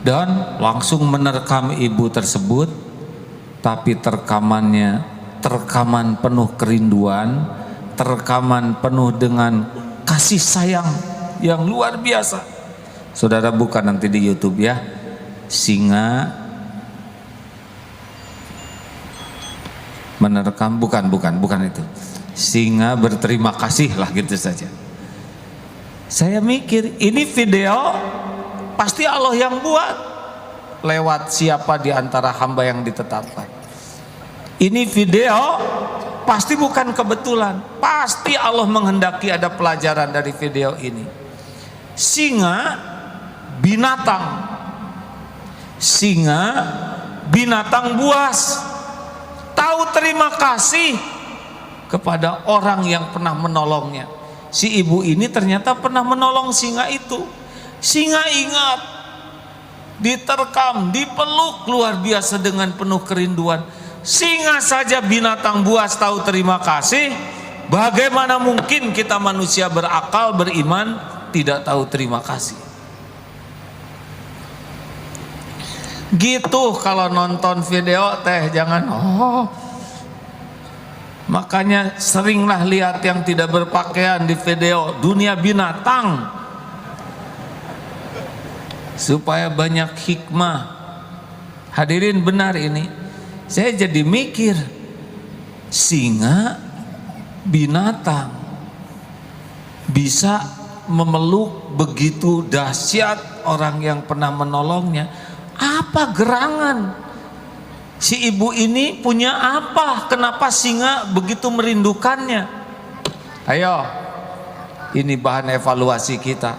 dan langsung menerkam ibu tersebut, tapi terkaman penuh kerinduan, terkaman penuh dengan kasih sayang yang luar biasa. Saudara buka nanti di YouTube ya, singa menerkam, bukan itu, singa berterima kasih lah, gitu saja. Saya mikir ini video pasti Allah yang buat, lewat siapa di antara hamba yang ditetapkan. Ini video pasti bukan kebetulan, pasti Allah menghendaki ada pelajaran dari video ini. Singa binatang buas, tahu terima kasih kepada orang yang pernah menolongnya. Si ibu ini ternyata pernah menolong singa itu. Singa ingat, diterkam, dipeluk luar biasa dengan penuh kerinduan. Singa saja binatang buas tahu terima kasih, bagaimana mungkin kita manusia berakal, beriman tidak tahu terima kasih? Gitu kalau nonton video teh, jangan makanya seringlah lihat yang tidak berpakaian di video dunia binatang, supaya banyak hikmah. Hadirin, benar ini. Saya jadi mikir, singa binatang bisa memeluk begitu dahsyat orang yang pernah menolongnya. Apa gerangan si ibu ini, punya apa? Kenapa singa begitu merindukannya? Ayo, ini bahan evaluasi kita.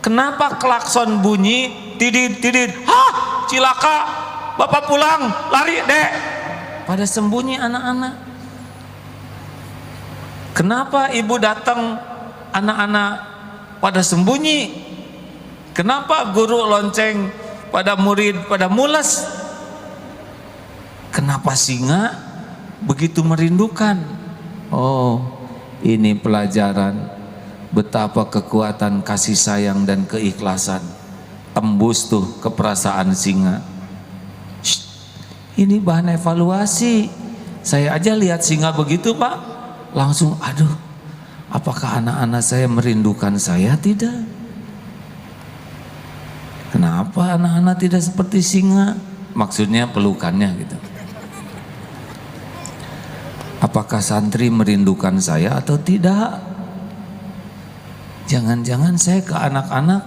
Kenapa klakson bunyi, tidit, hah, cilaka, bapak pulang, lari dek, pada sembunyi anak-anak? Kenapa ibu datang, anak-anak pada sembunyi? Kenapa guru lonceng pada murid pada mules? Kenapa singa begitu merindukan? Oh, ini pelajaran betapa kekuatan kasih sayang dan keikhlasan tembus tuh ke perasaan singa. Ini bahan evaluasi. Saya aja lihat singa begitu Pak, langsung aduh, apakah anak-anak saya merindukan saya? Tidak. Kenapa anak-anak tidak seperti singa? Maksudnya pelukannya gitu. Apakah santri merindukan saya atau tidak? Jangan-jangan saya ke anak-anak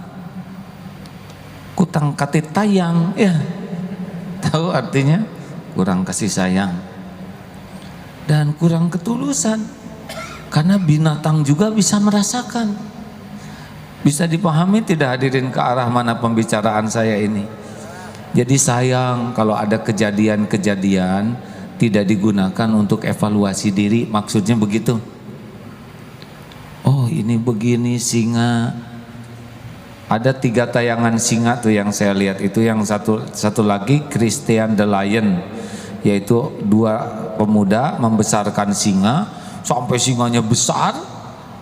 kutang katit tayang, ya. Tahu artinya? Kurang kasih sayang dan kurang ketulusan. Karena binatang juga bisa merasakan. Bisa dipahami tidak hadirin ke arah mana pembicaraan saya ini? Jadi sayang kalau ada kejadian-kejadian tidak digunakan untuk evaluasi diri, maksudnya begitu. Oh, ini begini singa Ada 3 tayangan singa tuh yang saya lihat itu, yang satu lagi Christian the Lion, yaitu 2 pemuda membesarkan singa sampai singanya besar,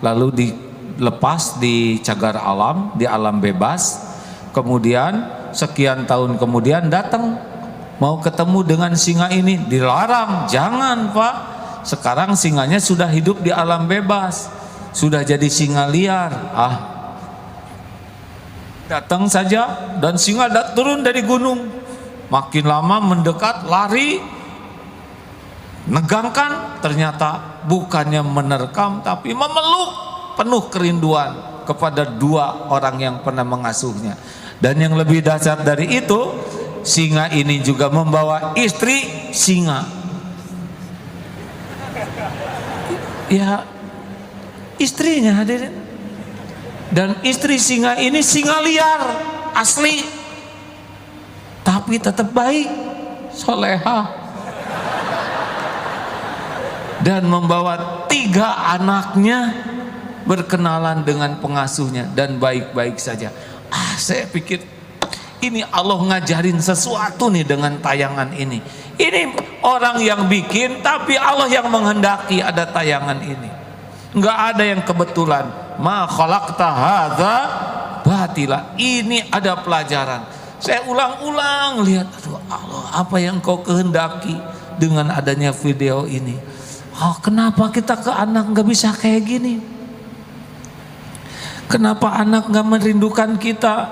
lalu dilepas di cagar alam, di alam bebas. Kemudian sekian tahun kemudian datang mau ketemu dengan singa ini, dilarang, jangan Pak, sekarang singanya sudah hidup di alam bebas, sudah jadi singa liar. Datang saja dan singa turun dari gunung, makin lama mendekat, lari, negangkan, ternyata bukannya menerkam tapi memeluk, penuh kerinduan kepada 2 orang yang pernah mengasuhnya. Dan yang lebih dahsyat dari itu, singa ini juga membawa istri singa. Ya, istrinya hadirin. Dan istri singa ini singa liar asli, tapi tetap baik, soleha, dan membawa 3 anaknya berkenalan dengan pengasuhnya dan baik-baik saja. Saya pikir ini Allah ngajarin sesuatu nih dengan tayangan ini. Ini orang yang bikin, tapi Allah yang menghendaki ada tayangan ini. Enggak ada yang kebetulan. Ma khalaqta hadza batila. Ini ada pelajaran. Saya ulang-ulang lihat, aduh Allah, apa yang Kau kehendaki dengan adanya video ini? Kenapa kita ke anak nggak bisa kayak gini? Kenapa anak nggak merindukan kita,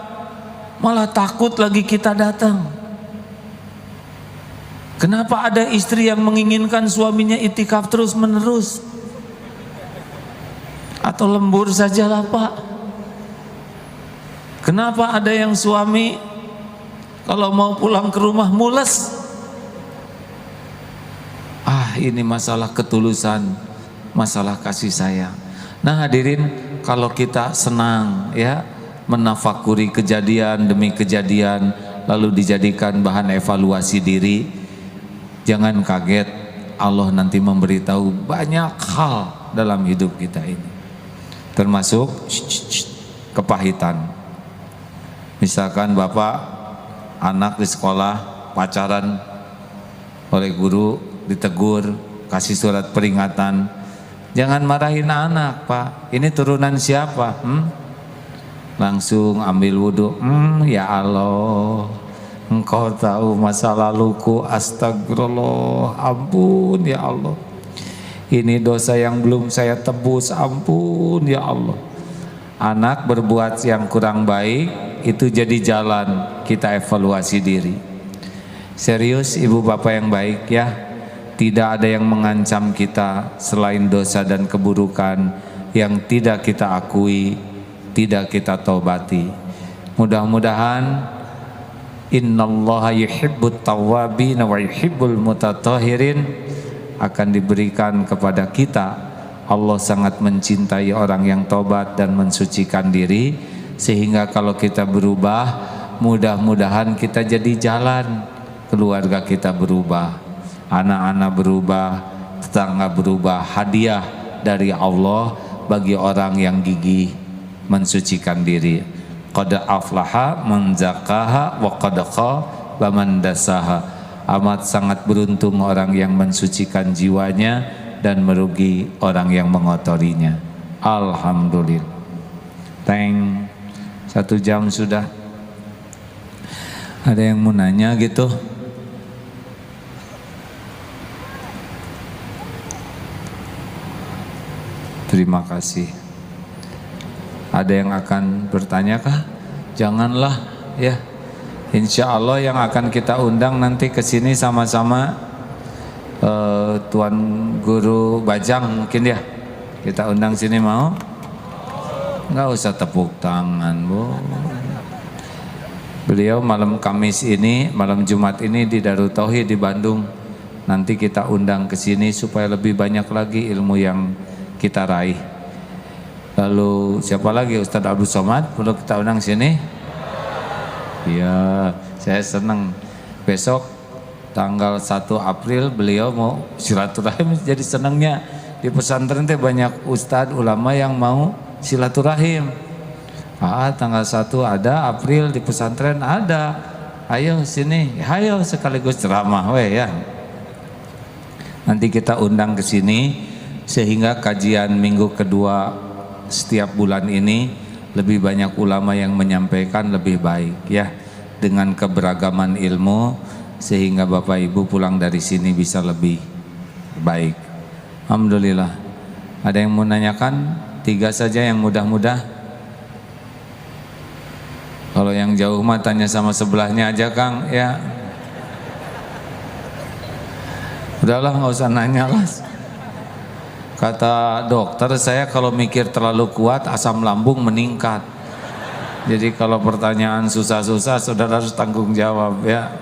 malah takut lagi kita datang? Kenapa ada istri yang menginginkan suaminya itikaf terus menerus? Atau lembur sajalah Pak. Kenapa ada yang suami kalau mau pulang ke rumah mules? Ini masalah ketulusan, masalah kasih sayang. Nah hadirin, kalau kita senang ya menafakuri kejadian demi kejadian lalu dijadikan bahan evaluasi diri, jangan kaget Allah nanti memberitahu banyak hal dalam hidup kita ini, termasuk kepahitan. Misalkan bapak anak di sekolah pacaran oleh guru, ditegur, kasih surat peringatan, jangan marahin anak Pak, ini turunan siapa? Langsung ambil wudhu. Ya Allah, Engkau tahu masa laluku, astagfirullah, ampun ya Allah, ini dosa yang belum saya tebus, ampun ya Allah. Anak berbuat yang kurang baik itu jadi jalan kita evaluasi diri. Serius ibu bapak yang baik ya, tidak ada yang mengancam kita selain dosa dan keburukan yang tidak kita akui, tidak kita taubati. Mudah-mudahan innallaha yuhibbut tawwabin wa yuhibbul mutatahhirin akan diberikan kepada kita. Allah sangat mencintai orang yang tobat dan mensucikan diri, sehingga kalau kita berubah, mudah-mudahan kita jadi jalan, keluarga kita berubah, anak-anak berubah, tetangga berubah, hadiah dari Allah bagi orang yang gigih mensucikan diri. Qad aflaha man zakaha wa qad khaba man dasaha. Amat sangat beruntung orang yang mensucikan jiwanya dan merugi orang yang mengotorinya. Alhamdulillah. 1 jam sudah. Ada yang mau nanya gitu? Terima kasih. Ada yang akan bertanya kah? Janganlah ya. Insya Allah yang akan kita undang nanti ke sini sama-sama Tuan Guru Bajang mungkin ya. Kita undang sini, mau? Nggak usah tepuk tangan Bu. Beliau malam Kamis ini, malam Jumat ini di Darut Tauhid di Bandung. Nanti kita undang ke sini supaya lebih banyak lagi ilmu yang kita raih. Lalu siapa lagi? Ustadz Abdul Somad perlu kita undang sini? Iya, saya senang. Besok tanggal 1 April beliau mau silaturahim, jadi senangnya di pesantren teh banyak ustadz ulama yang mau silaturahim. Tanggal 1 ada, April di pesantren ada. Ayo sini, ayo sekaligus ceramah ya. Nanti kita undang ke sini sehingga kajian minggu kedua setiap bulan ini lebih banyak ulama yang menyampaikan lebih baik ya, dengan keberagaman ilmu sehingga Bapak Ibu pulang dari sini bisa lebih baik. Alhamdulillah. Ada yang mau nanyakan? 3 saja yang mudah-mudah. Kalau yang jauh mah tanya sama sebelahnya aja Kang ya. Udahlah nggak usah nanya lah. Kata dokter saya kalau mikir terlalu kuat asam lambung meningkat. Jadi kalau pertanyaan susah-susah saudara harus tanggung jawab ya.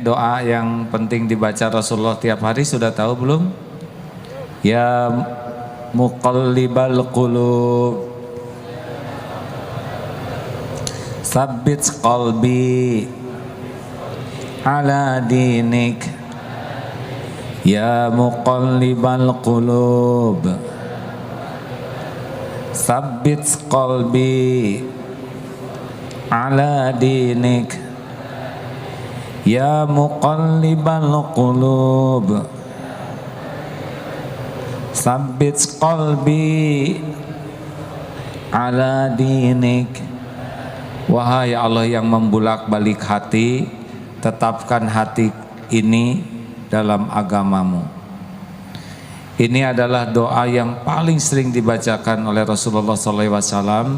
Doa yang penting dibaca Rasulullah tiap hari sudah tahu belum? Ya muqallibal qulub Sabbit qalbi ala dinik. Ya muqallibal qulub Sabbit qalbi ala dinik. Ya muqallibal qulub Sabbit qalbi ala dinik. Wahai Allah yang membulak-balik hati, tetapkan hati ini dalam agamamu. Ini adalah doa yang paling sering dibacakan oleh Rasulullah SAW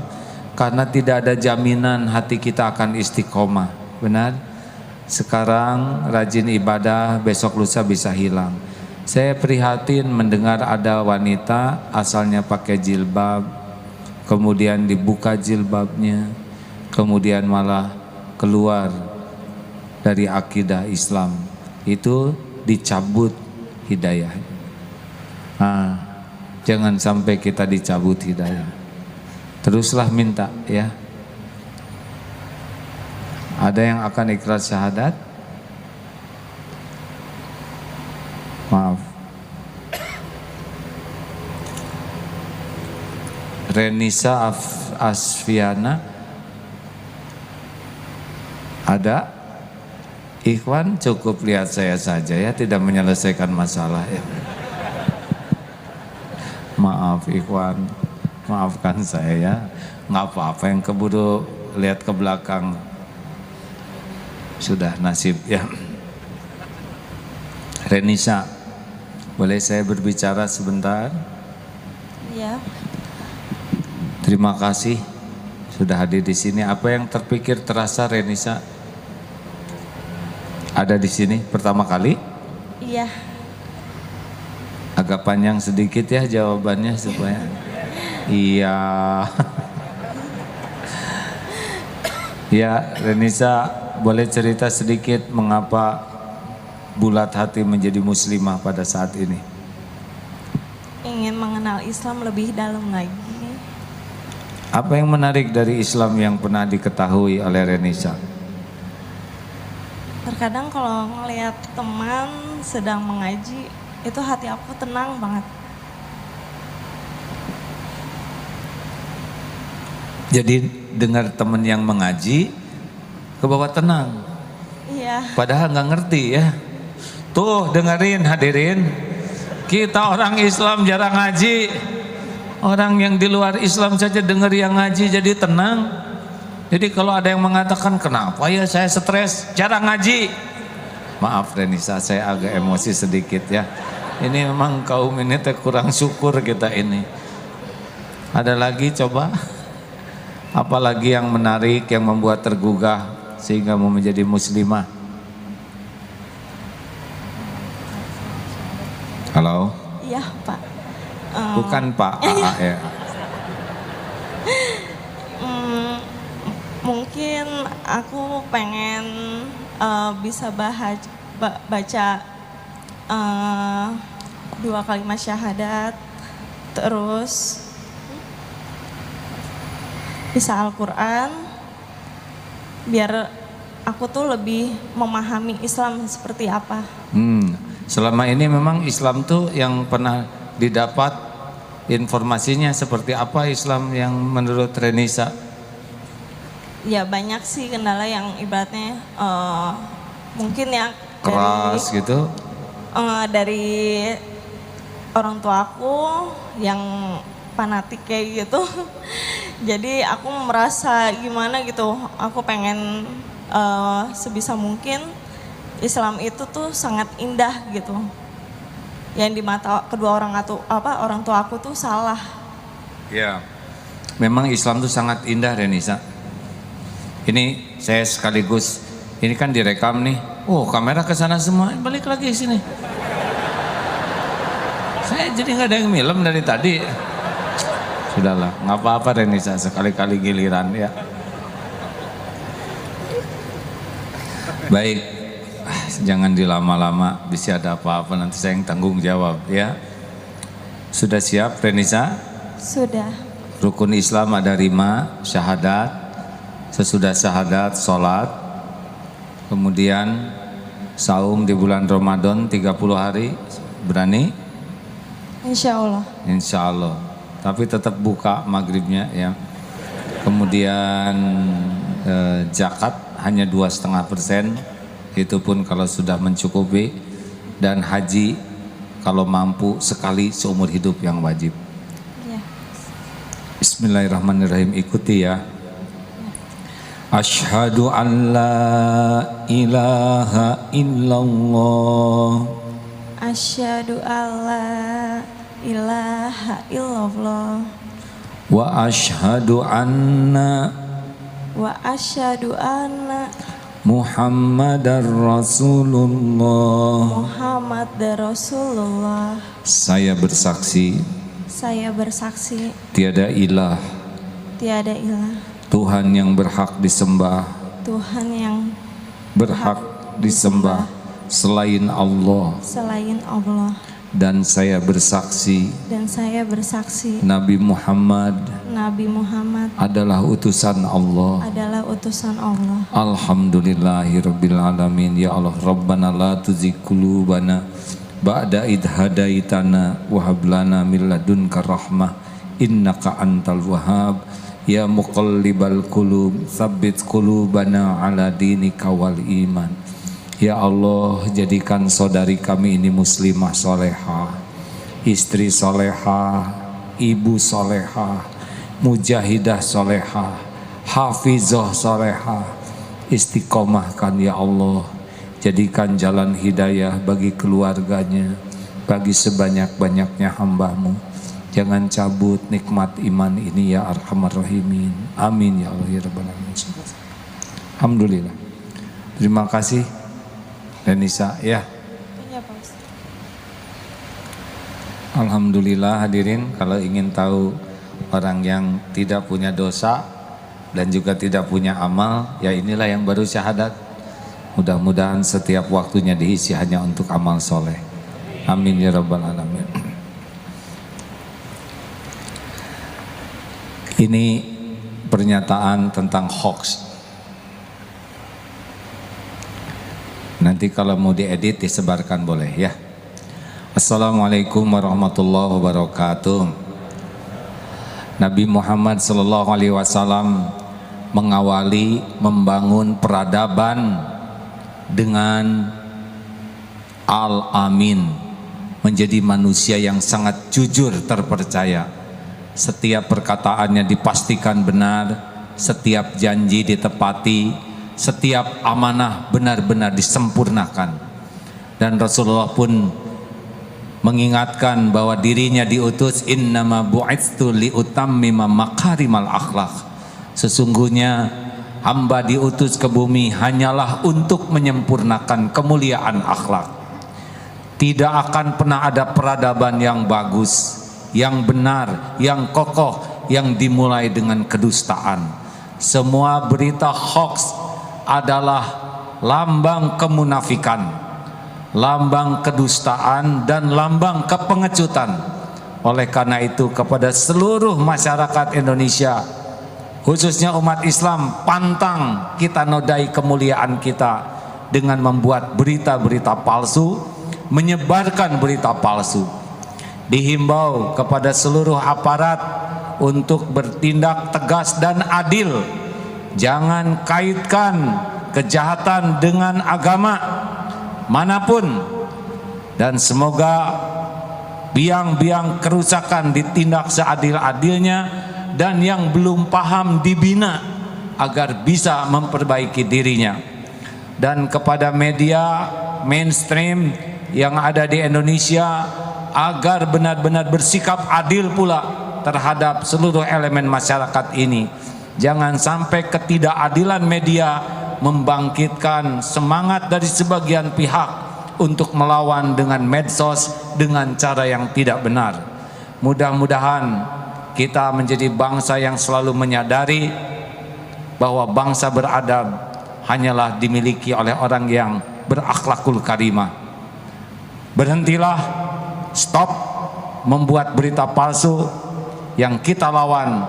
karena tidak ada jaminan hati kita akan istiqomah. Benar? Sekarang rajin ibadah, besok lusa bisa hilang. Saya prihatin mendengar ada wanita asalnya pakai jilbab, kemudian dibuka jilbabnya, kemudian malah keluar dari akidah Islam, itu dicabut hidayah. Jangan sampai kita dicabut hidayah. Teruslah minta ya. Ada yang akan ikhlas syahadat? Maaf. Renisa Asfiana ada? Ikhwan cukup lihat saya saja ya, tidak menyelesaikan masalah ya. Maaf Ikhwan, maafkan saya ya. Nggak apa-apa, yang keburu lihat ke belakang sudah nasib ya. Renisa, boleh saya berbicara sebentar? Iya. Terima kasih sudah hadir di sini. Apa yang terpikir terasa Renisa? Ada di sini pertama kali? Iya. Agak panjang sedikit ya jawabannya supaya. Iya. Ya, Renisa boleh cerita sedikit mengapa bulat hati menjadi muslimah pada saat ini? Ingin mengenal Islam lebih dalam lagi. Apa yang menarik dari Islam yang pernah diketahui oleh Renisa? Terkadang kalau ngelihat teman sedang mengaji, itu hati aku tenang banget. Jadi dengar teman yang mengaji ke bawah tenang. Iya. Padahal nggak ngerti ya. Tuh dengerin hadirin, kita orang Islam jarang ngaji. Orang yang di luar Islam saja dengar yang ngaji jadi tenang. Jadi kalau ada yang mengatakan kenapa ya saya stres, jarang ngaji. Maaf Renisa, saya agak emosi sedikit ya. Ini memang kaum ini kurang syukur kita ini. Ada lagi coba? Apalagi yang menarik, yang membuat tergugah sehingga mau menjadi muslimah? Halo? Iya Pak. Bukan Pak AA ya. Mungkin aku pengen bisa baca 2 kalimat syahadat, terus bisa Al-Quran, biar aku tuh lebih memahami Islam seperti apa. Selama ini memang Islam tuh yang pernah didapat informasinya seperti apa Islam yang menurut Renisa? Ya banyak sih kendala yang ibaratnya mungkin ya Keras gitu? Dari orang tua aku yang fanatik kayak gitu. Jadi aku merasa gimana gitu, aku pengen sebisa mungkin Islam itu tuh sangat indah gitu. Yang di mata kedua orang tua aku tuh salah. Ya, memang Islam tuh sangat indah Renisa. Ini saya sekaligus, ini kan direkam nih. Oh, kamera ke sana semua, balik lagi sini. Saya jadi nggak ada yang film dari tadi. Sudahlah, nggak apa-apa Renisa, sekali-kali giliran ya. Baik, jangan dilama-lama, bisa ada apa-apa nanti saya yang tanggung jawab ya. Sudah siap Renisa? Sudah. Rukun Islam ada 5, syahadat, sesudah syahadat sholat, kemudian saum di bulan Ramadan 30 hari, berani? Insya Allah. Insya Allah, tapi tetap buka maghribnya ya. Kemudian zakat hanya 2,5%, itu pun kalau sudah mencukupi. Dan haji kalau mampu sekali seumur hidup yang wajib. Ya. Bismillahirrahmanirrahim, ikuti ya. Asyhadu an la ilaha illallah. Asyhadu alla ilaha illallah. Wa asyhadu anna Muhammadar Rasulullah. Muhammad Rasulullah. Saya bersaksi tiada ilah Tuhan yang berhak disembah selain Allah. Dan saya bersaksi Nabi Muhammad adalah utusan Allah. Alhamdulillahirabbil alamin. Ya Allah, Rabbana la tuzigh qulubana ba'da idh hadaitana wa hab lana min ladunka rahmah innaka antal wahhab. Ya muqallibal qulub tsabbit qulubana ala dinika wal iman. Ya Allah, jadikan saudari kami ini muslimah solehah, istri solehah, ibu solehah, mujahidah solehah, hafizah solehah. Istiqomahkan ya Allah, jadikan jalan hidayah bagi keluarganya, bagi sebanyak-banyaknya hamba-Mu. Jangan cabut nikmat iman ini ya Arhamar Rahimin. Amin ya Allah ya Rabbal Alamin. Alhamdulillah. Terima kasih Renisa ya. Iya, Pak Ustaz. Alhamdulillah hadirin, kalau ingin tahu orang yang tidak punya dosa dan juga tidak punya amal, ya inilah yang baru syahadat. Mudah-mudahan setiap waktunya diisi hanya untuk amal soleh. Amin ya Rabbal Alamin. Ini pernyataan tentang hoax. Nanti kalau mau diedit disebarkan boleh ya. Assalamualaikum warahmatullahi wabarakatuh. Nabi Muhammad SAW mengawali membangun peradaban dengan Al-Amin, menjadi manusia yang sangat jujur terpercaya. Setiap perkataannya dipastikan benar, setiap janji ditepati, setiap amanah benar-benar disempurnakan. Dan Rasulullah pun mengingatkan bahwa dirinya diutus innama bu'itstu liutammima makarimal akhlak. Sesungguhnya hamba diutus ke bumi hanyalah untuk menyempurnakan kemuliaan akhlak. Tidak akan pernah ada peradaban yang bagus, yang benar, yang kokoh, yang dimulai dengan kedustaan. Semua berita hoax adalah lambang kemunafikan, lambang kedustaan, dan lambang kepengecutan. Oleh karena itu, kepada seluruh masyarakat Indonesia, khususnya umat Islam, pantang kita nodai kemuliaan kita dengan membuat berita-berita palsu, menyebarkan berita palsu. dihimbau kepada seluruh aparat untuk bertindak tegas dan adil. Jangan kaitkan kejahatan dengan agama manapun, dan semoga biang-biang kerusakan ditindak seadil-adilnya, dan yang belum paham dibina agar bisa memperbaiki dirinya. Dan kepada media mainstream yang ada di Indonesia, agar benar-benar bersikap adil pula terhadap seluruh elemen masyarakat ini. Jangan sampai ketidakadilan media membangkitkan semangat dari sebagian pihak untuk melawan dengan medsos dengan cara yang tidak benar. Mudah-mudahan kita menjadi bangsa yang selalu menyadari bahwa bangsa beradab hanyalah dimiliki oleh orang yang berakhlakul karimah. Berhentilah, stop membuat berita palsu. Yang kita lawan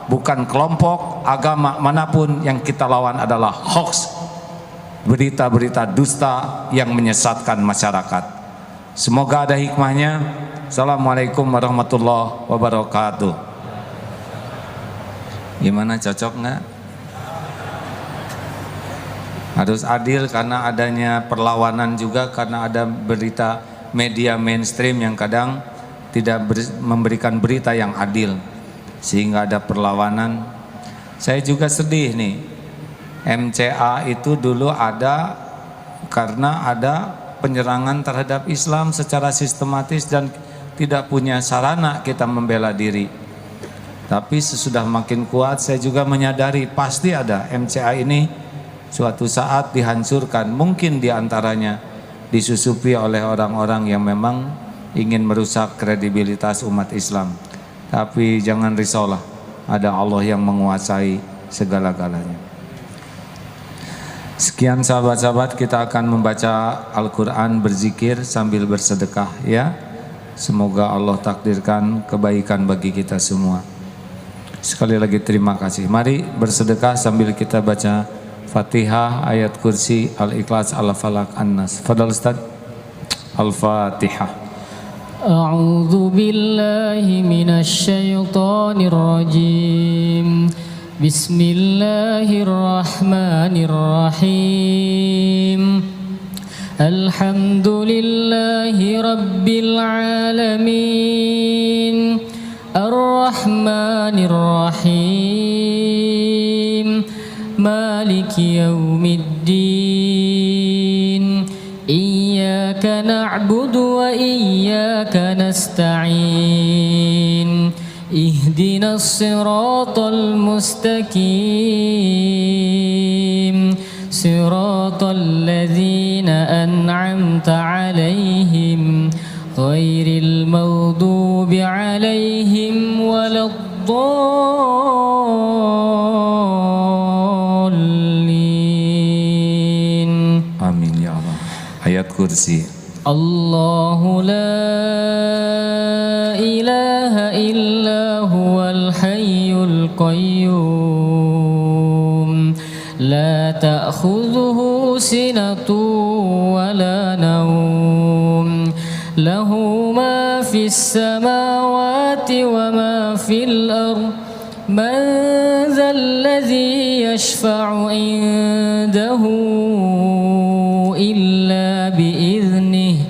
bukan kelompok agama manapun, yang kita lawan adalah hoax, berita-berita dusta yang menyesatkan masyarakat. Semoga ada hikmahnya. Assalamualaikum warahmatullahi wabarakatuh. Gimana, cocok nggak? Harus adil karena adanya perlawanan juga, karena ada berita media mainstream yang kadang tidak memberikan berita yang adil, sehingga ada perlawanan. Saya juga sedih nih, MCA itu dulu ada karena ada penyerangan terhadap Islam secara sistematis dan tidak punya sarana kita membela diri. Tapi sesudah makin kuat, saya juga menyadari pasti ada MCA ini suatu saat dihancurkan. Mungkin diantaranya disusupi oleh orang-orang yang memang ingin merusak kredibilitas umat Islam. Tapi jangan risaulah, ada Allah yang menguasai segala-galanya. Sekian sahabat-sahabat, kita akan membaca Al-Quran, berzikir sambil bersedekah ya. Semoga Allah takdirkan kebaikan bagi kita semua. Sekali lagi terima kasih. Mari bersedekah sambil kita baca Fatihah, ayat kursi, Al-Ikhlas, Al-Falaq, An-Nas. Fadal Ustaz. Al-Fatihah. A'udzu billahi minasy syaithanir rajim. Bismillahirrahmanirrahim. Alhamdulillahi rabbil alamin. Ar-Rahmanir Rahim. Maliki yaumiddin. Iyyaka na'budu wa iyyaka nasta'in. Ihdinas siratal mustaqim. Siratal ladzina an'amta 'alaihim ghairil maghdubi 'alaihim waladdallin. Amin ya Allah. Ayat kursi. Allahu la ilaha illa huwal hayyul qayyum. La ta'khudhuhu sinatun wa la nawm. Lahu ma fis samawati wa ma fil ardh. Man dhal ladzi yashfa'u 'indahu illa bi'idhnihi.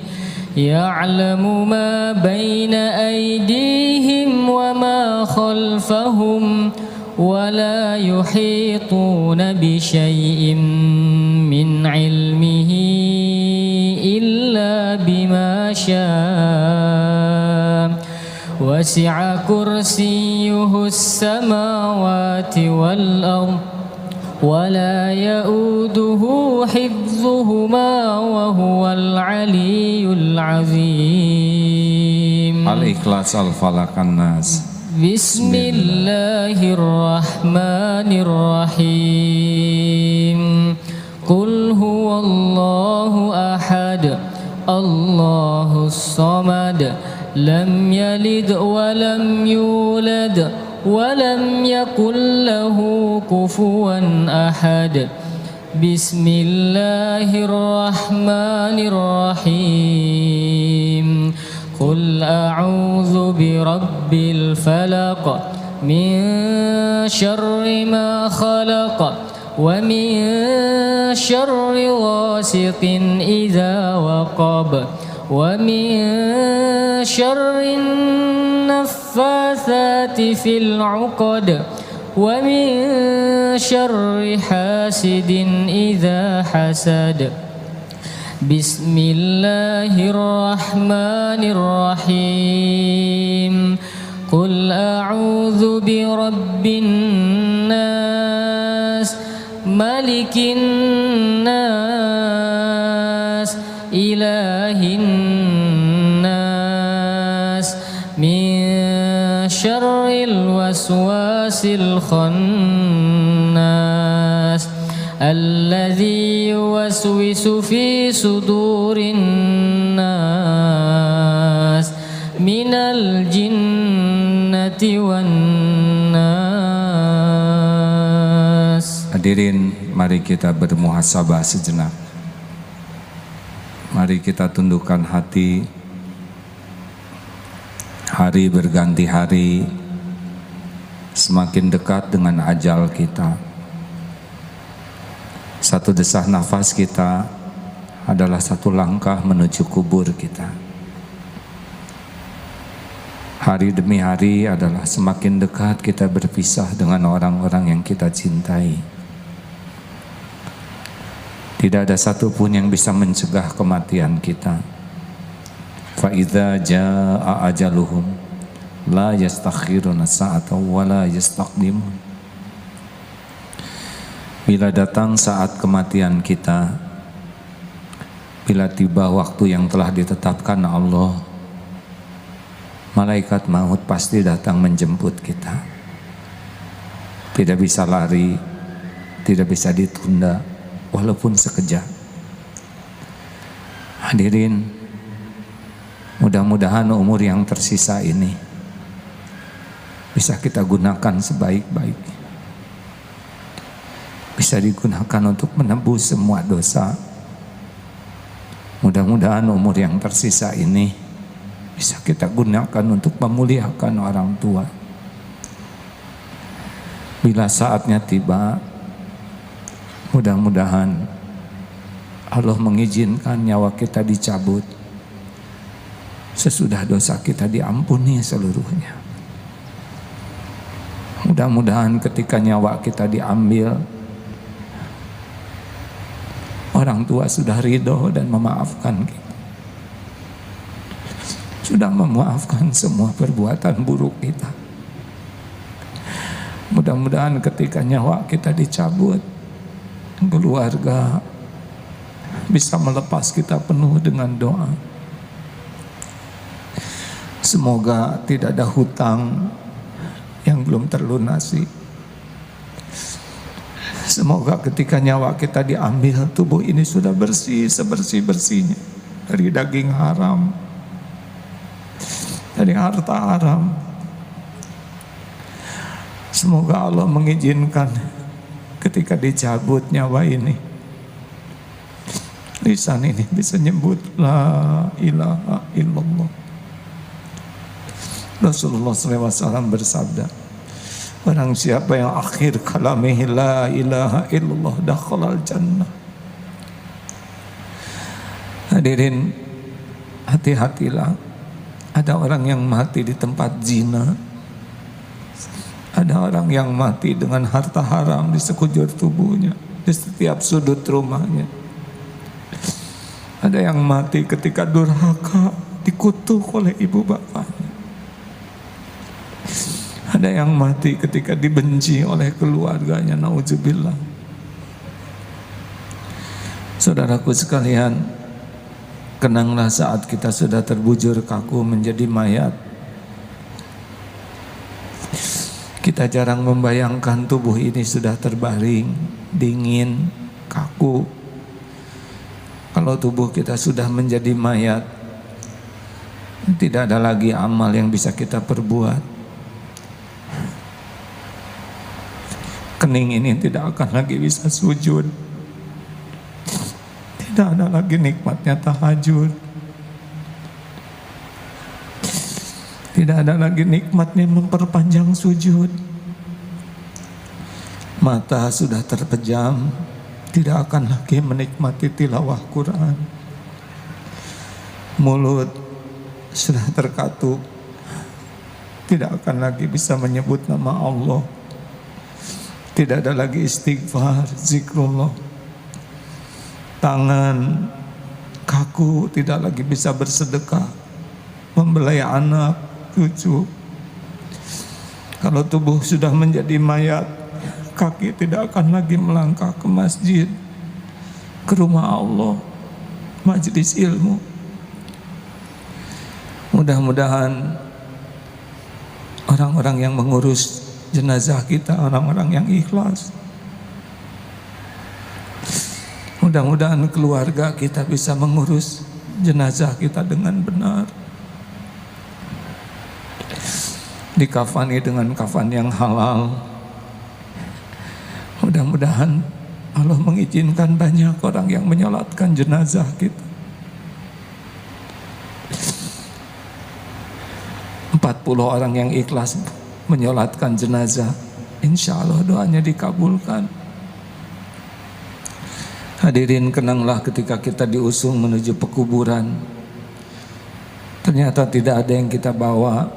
Ya'lamu ma baina aydihim wa ma khalfahum. ولا يحيطون بشيء من علمه إلا بما شاء وسع كرسيه السماوات والأرض ولا يؤوده حفظهما وهو العلي العظيم. Al-Ikhlas, Al-Falaq, An-Nas. Bismillahirrahmanirrahim. Qul huwallahu ahad, Allahus samad, lam yalid wa lam yulad wa lam yakul lahu kufuwan ahad. Bismillahirrahmanirrahim. Qul a'udzu برب الفلق من شر ما خلق ومن شر غاسق إذا وقب ومن شر النفاثات في العقد ومن شر حاسد إذا حسد بسم الله الرحمن الرحيم قل أعوذ برب الناس ملك الناس إله الناس من شر الوسواس الخناس الذي يوسوس في صدور الناس من الجنة والناس. Hadirin, mari kita bermuhasabah sejenak. Mari kita tundukkan hati. Hari berganti hari, semakin dekat dengan ajal kita. Satu desah nafas kita adalah satu langkah menuju kubur kita. Hari demi hari adalah semakin dekat kita berpisah dengan orang-orang yang kita cintai. Tidak ada satupun yang bisa mencegah kematian kita. Fa idza jaa ajaluhum la yastakhiruna sa'atan wa la yastaqdimun. Bila datang saat kematian kita, bila tiba waktu yang telah ditetapkan Allah, malaikat maut pasti datang menjemput kita. Tidak bisa lari, tidak bisa ditunda, walaupun sekejap. Hadirin, mudah-mudahan umur yang tersisa ini bisa kita gunakan sebaik-baiknya. Bisa digunakan untuk menebus semua dosa. Mudah-mudahan umur yang tersisa ini bisa kita gunakan untuk memuliakan orang tua. Bila saatnya tiba, mudah-mudahan Allah mengizinkan nyawa kita dicabut sesudah dosa kita diampuni seluruhnya. Mudah-mudahan ketika nyawa kita diambil, orang tua sudah ridho dan memaafkan kita, sudah memaafkan semua perbuatan buruk kita. Mudah-mudahan ketika nyawa kita dicabut, keluarga bisa melepas kita penuh dengan doa. Semoga tidak ada hutang yang belum terlunasi. Semoga ketika nyawa kita diambil, tubuh ini sudah bersih sebersih-bersihnya dari daging haram, dari harta haram. Semoga Allah mengizinkan ketika dicabut nyawa ini, lisan ini bisa nyebut la ilaha illallah. Rasulullah SAW bersabda, barang siapa yang akhir kalamihi la ilaha illallah dakhalal jannah. Hadirin, hati-hatilah. Ada orang yang mati di tempat zina. Ada orang yang mati dengan harta haram di sekujur tubuhnya, di setiap sudut rumahnya. Ada yang mati ketika durhaka, dikutuk oleh ibu bapaknya. Ada yang mati ketika dibenci oleh keluarganya, naudzubillah. Saudaraku sekalian, kenanglah saat kita sudah terbujur kaku menjadi mayat. Kita jarang membayangkan tubuh ini sudah terbaring, dingin, kaku. Kalau tubuh kita sudah menjadi mayat, tidak ada lagi amal yang bisa kita perbuat. Kening ini tidak akan lagi bisa sujud. Tidak ada lagi nikmatnya tahajud. Tidak ada lagi nikmatnya memperpanjang sujud. Mata sudah terpejam, tidak akan lagi menikmati tilawah Quran. Mulut sudah terkatup, tidak akan lagi bisa menyebut nama Allah. Tidak ada lagi istighfar, zikrullah. Tangan kaku, tidak lagi bisa bersedekah, membelai anak, cucu. Kalau tubuh sudah menjadi mayat, kaki tidak akan lagi melangkah ke masjid, ke rumah Allah, majelis ilmu. Mudah-mudahan orang-orang yang mengurus jenazah kita, orang-orang yang ikhlas. Mudah-mudahan keluarga kita bisa mengurus jenazah kita dengan benar. Dikafani dengan kafan yang halal. Mudah-mudahan Allah mengizinkan banyak orang yang menyolatkan jenazah kita. 40 orang yang ikhlas menyolatkan jenazah, insya Allah doanya dikabulkan. Hadirin, kenanglah ketika kita diusung menuju pekuburan, ternyata tidak ada yang kita bawa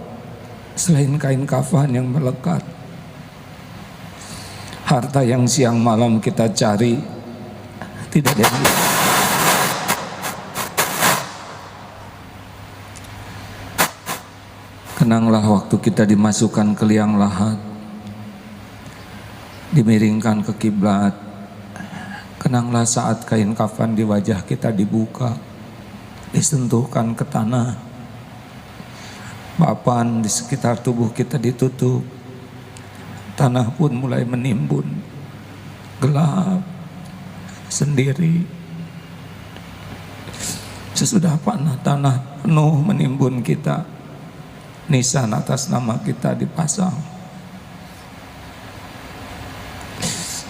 selain kain kafan yang melekat. Harta yang siang malam kita cari, tidak ada yang Kenanglah waktu kita dimasukkan ke liang lahat, dimiringkan ke kiblat. Kenanglah saat kain kafan di wajah kita dibuka, disentuhkan ke tanah. Papan di sekitar tubuh kita ditutup. Tanah pun mulai menimbun, gelap, sendiri. Sesudah tanah penuh menimbun kita, nisan atas nama kita dipasang.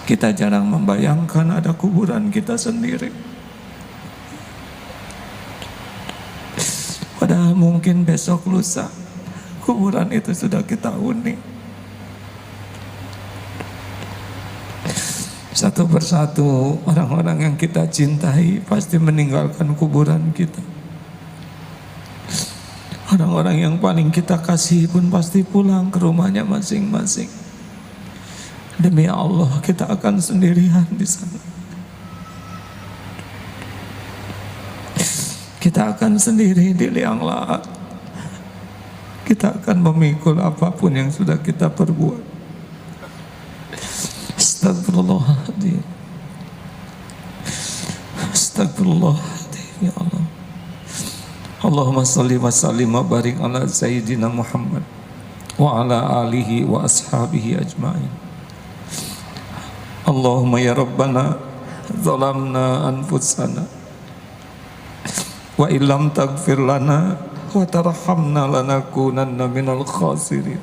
Kita jarang membayangkan ada kuburan kita sendiri. Padahal mungkin besok lusa kuburan itu sudah kita huni. Satu persatu orang-orang yang kita cintai pasti meninggalkan kuburan kita. Orang-orang yang paling kita kasih pun pasti pulang ke rumahnya masing-masing. Demi Allah, kita akan sendirian di sana. Kita akan sendiri di liang lahat. Kita akan memikul apapun yang sudah kita perbuat. Astagfirullahaladzim. Astagfirullahaladzim, ya Allah. Allahumma salli wa sallim wa barik ala Sayyidina Muhammad wa ala alihi wa ashabihi ajma'in. Allahumma ya Rabbana zalamna anfusana wa illam taghfir lana wa tarhamna lanakunanna minal khasirin.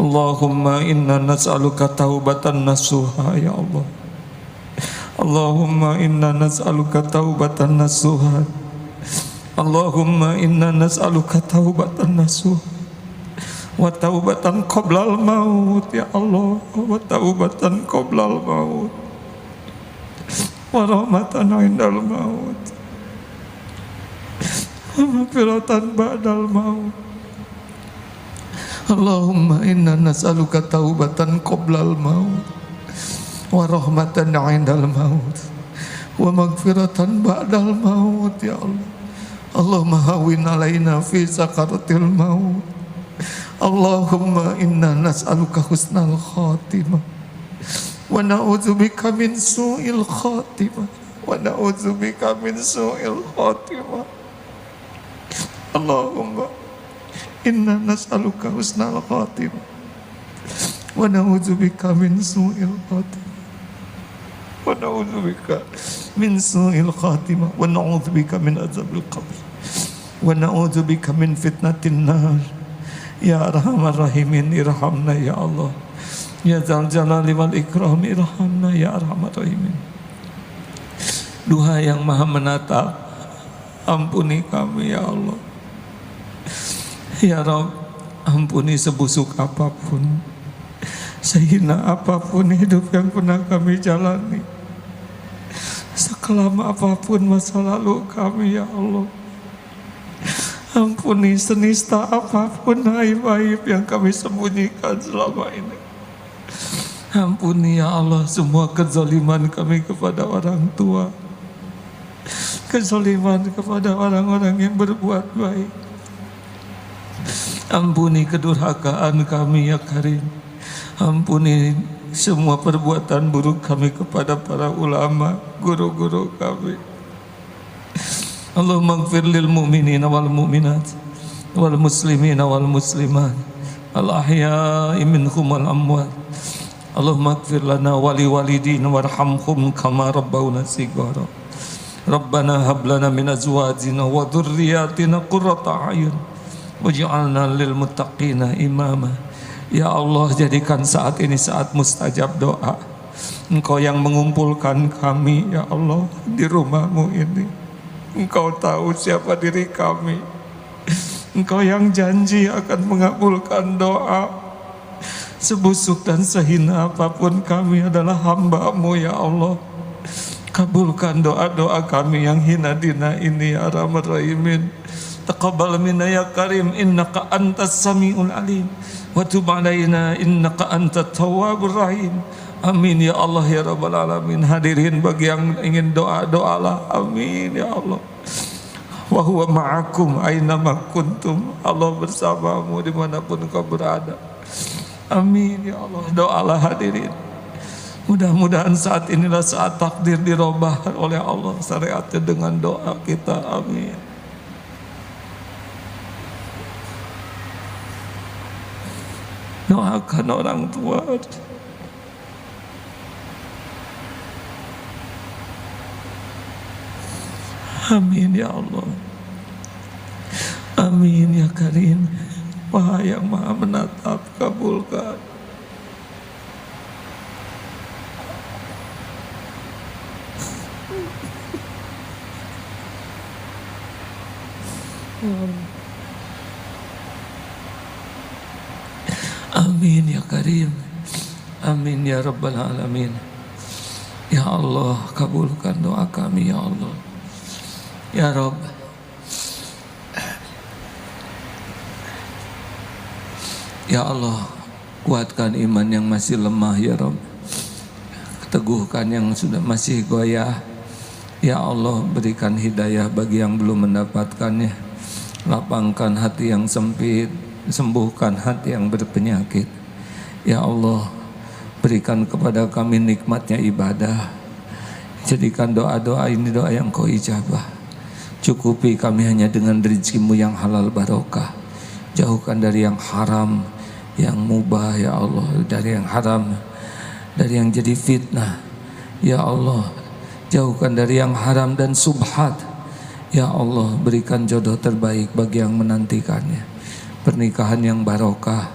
Allahumma inna nas'aluka taubatan nasuha ya Allah. Allahumma inna nas'aluka taubatan nasuha. Allahumma inna nas'aluka taubatan nasuha wa taubatan qoblal maut ya Allah, wa taubatan qoblal maut wa rahmatan indal maut wa maghfiratan ba'dal maut. Allahumma inna nas'aluka taubatan qoblal maut wa rahmatan indal maut wa maghfiratan ba'dal maut ya Allah. Allahumma hawwin alaina fi sakaratil maut. Allahumma inna nas'aluka husnal khatimah wa na'udzubika min su'il khatimah wa na'udzubika min su'il khatimah. Allahumma inna nas'aluka husnal khatimah wa na'udzubika min su'il khatimah wa na'udzubika min su'il khatimah wa na'udzubika min azabil qabr wa na'udzubika min fitnatin nar. Ya Arhamar Rahimin, irhamna ya Allah. Ya Dzal Jalali wal Ikram, irhamna ya Arhamar Rahimin. Duha yang maha menatap, ampuni kami ya Allah. Ya Rabb, ampuni sebusuk apapun, sehina apapun hidup yang pernah kami jalani, sekelam apapun masa lalu kami ya Allah. Ampuni senista apapun aib-aib yang kami sembunyikan selama ini. Ampuni ya Allah semua kezaliman kami kepada orang tua, kezaliman kepada orang-orang yang berbuat baik. Ampuni kedurhakaan kami ya Karim. Ampuni semua perbuatan buruk kami kepada para ulama, guru-guru kami. Allahumma ighfir lil mu'minina wal mu'minat wal muslimina wal muslimat al ahya'i minhum wal amwat. Allahumma ighfir lana wa li walidina warhamhum kama rabbawna shighara. Rabbana hab lana min azwajina wa dhurriyyatina qurrata a'yun waj'alna lil muttaqina imama. Ya Allah, jadikan saat ini saat mustajab doa. Engkau yang mengumpulkan kami ya Allah di rumahmu ini. Engkau tahu siapa diri kami. Engkau yang janji akan mengabulkan doa. Sebusuk dan sehina apapun kami adalah hamba-Mu ya Allah. Kabulkan doa-doa kami yang hina dina ini ya Arhamar Rahimin. Taqabbal minna ya Karim, innaka antas samiul alim, wa tub alaina innaka antat tawwabur rahim. Amin ya Allah ya Rabbal Alamin. Hadirin bagi yang ingin doa-doalah. Amin ya Allah. Wa huwa ma'akum ainama kuntum. Allah bersamamu dimanapun kau berada. Amin ya Allah. Doalah hadirin. Mudah-mudahan saat inilah saat takdir dirubah oleh Allah syariatnya dengan doa kita. Amin. Doakan orang tua. Amin ya Allah. Amin ya Karim. Wahai yang maha menatap, kabulkan. Amin ya Karim. Amin ya Rabbal Alamin. Ya Allah, kabulkan doa kami ya Allah. Ya Rabb, ya Allah, kuatkan iman yang masih lemah ya Rabb. Teguhkan yang sudah masih goyah. Ya Allah, berikan hidayah bagi yang belum mendapatkannya. Lapangkan hati yang sempit, sembuhkan hati yang berpenyakit. Ya Allah, berikan kepada kami nikmatnya ibadah. Jadikan doa-doa ini doa yang Kau ijabah. Cukupi kami hanya dengan rezeki-Mu yang halal barokah. Jauhkan dari yang haram, yang mubah ya Allah, dari yang haram, dari yang jadi fitnah. Ya Allah, jauhkan dari yang haram dan subhat. Ya Allah, berikan jodoh terbaik bagi yang menantikannya. Pernikahan yang barokah,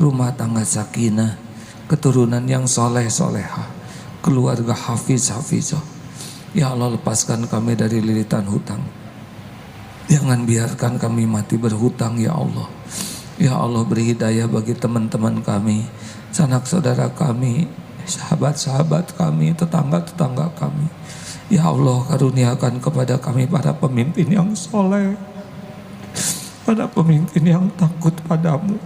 rumah tangga sakinah, keturunan yang soleh solehah, keluarga hafiz hafizah. Ya Allah, lepaskan kami dari lilitan hutang. Jangan biarkan kami mati berhutang ya Allah. Ya Allah, beri hidayah bagi teman-teman kami, sanak saudara kami, sahabat-sahabat kami, tetangga-tetangga kami. Ya Allah, karuniakan kepada kami para pemimpin yang soleh, para pemimpin yang takut padamu.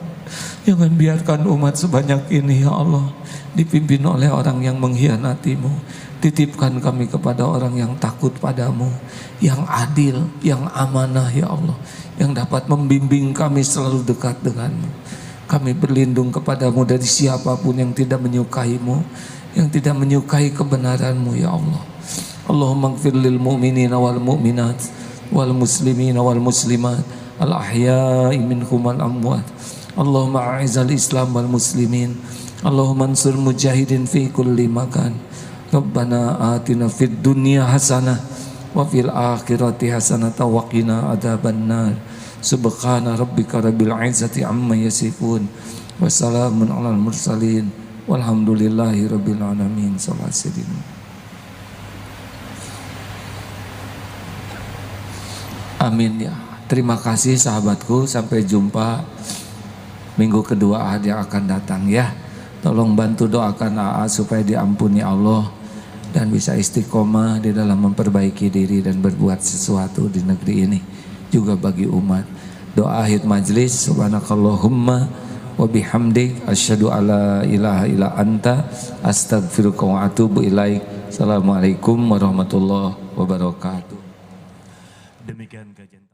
Jangan biarkan umat sebanyak ini ya Allah dipimpin oleh orang yang mengkhianati-Mu. Titipkan kami kepada orang yang takut padamu, yang adil, yang amanah ya Allah, yang dapat membimbing kami selalu dekat denganmu. Kami berlindung kepadamu dari siapapun yang tidak menyukaimu, yang tidak menyukai kebenaranmu ya Allah. Allahumma ighfir lil mu'minina wal mu'minat wal muslimina wal muslimat al ahya'i minhum wal amwat. Allahumma a'izal islam wal muslimin. Allahumma ansur mujahidin fi kulli makan. Rabbana atina fid dunya hasanah wa fil akhirati hasanah wa qina adzabannar. Subhana rabbika rabbil izzati amma yasifun wa salamun alal mursalin walhamdulillahi rabbil alamin. Amin ya. Terima kasih sahabatku, sampai jumpa minggu kedua Ahad yang akan datang ya. Tolong bantu doakan AA supaya diampuni Allah dan bisa istiqomah di dalam memperbaiki diri dan berbuat sesuatu di negeri ini, juga bagi umat. Doa akhir majlis, subhanakallahumma wa bihamdik asyhadu alla ilaha illa anta astaghfiruka wa atubu ilaik. Assalamualaikum warahmatullahi wabarakatuh. Demikian kajian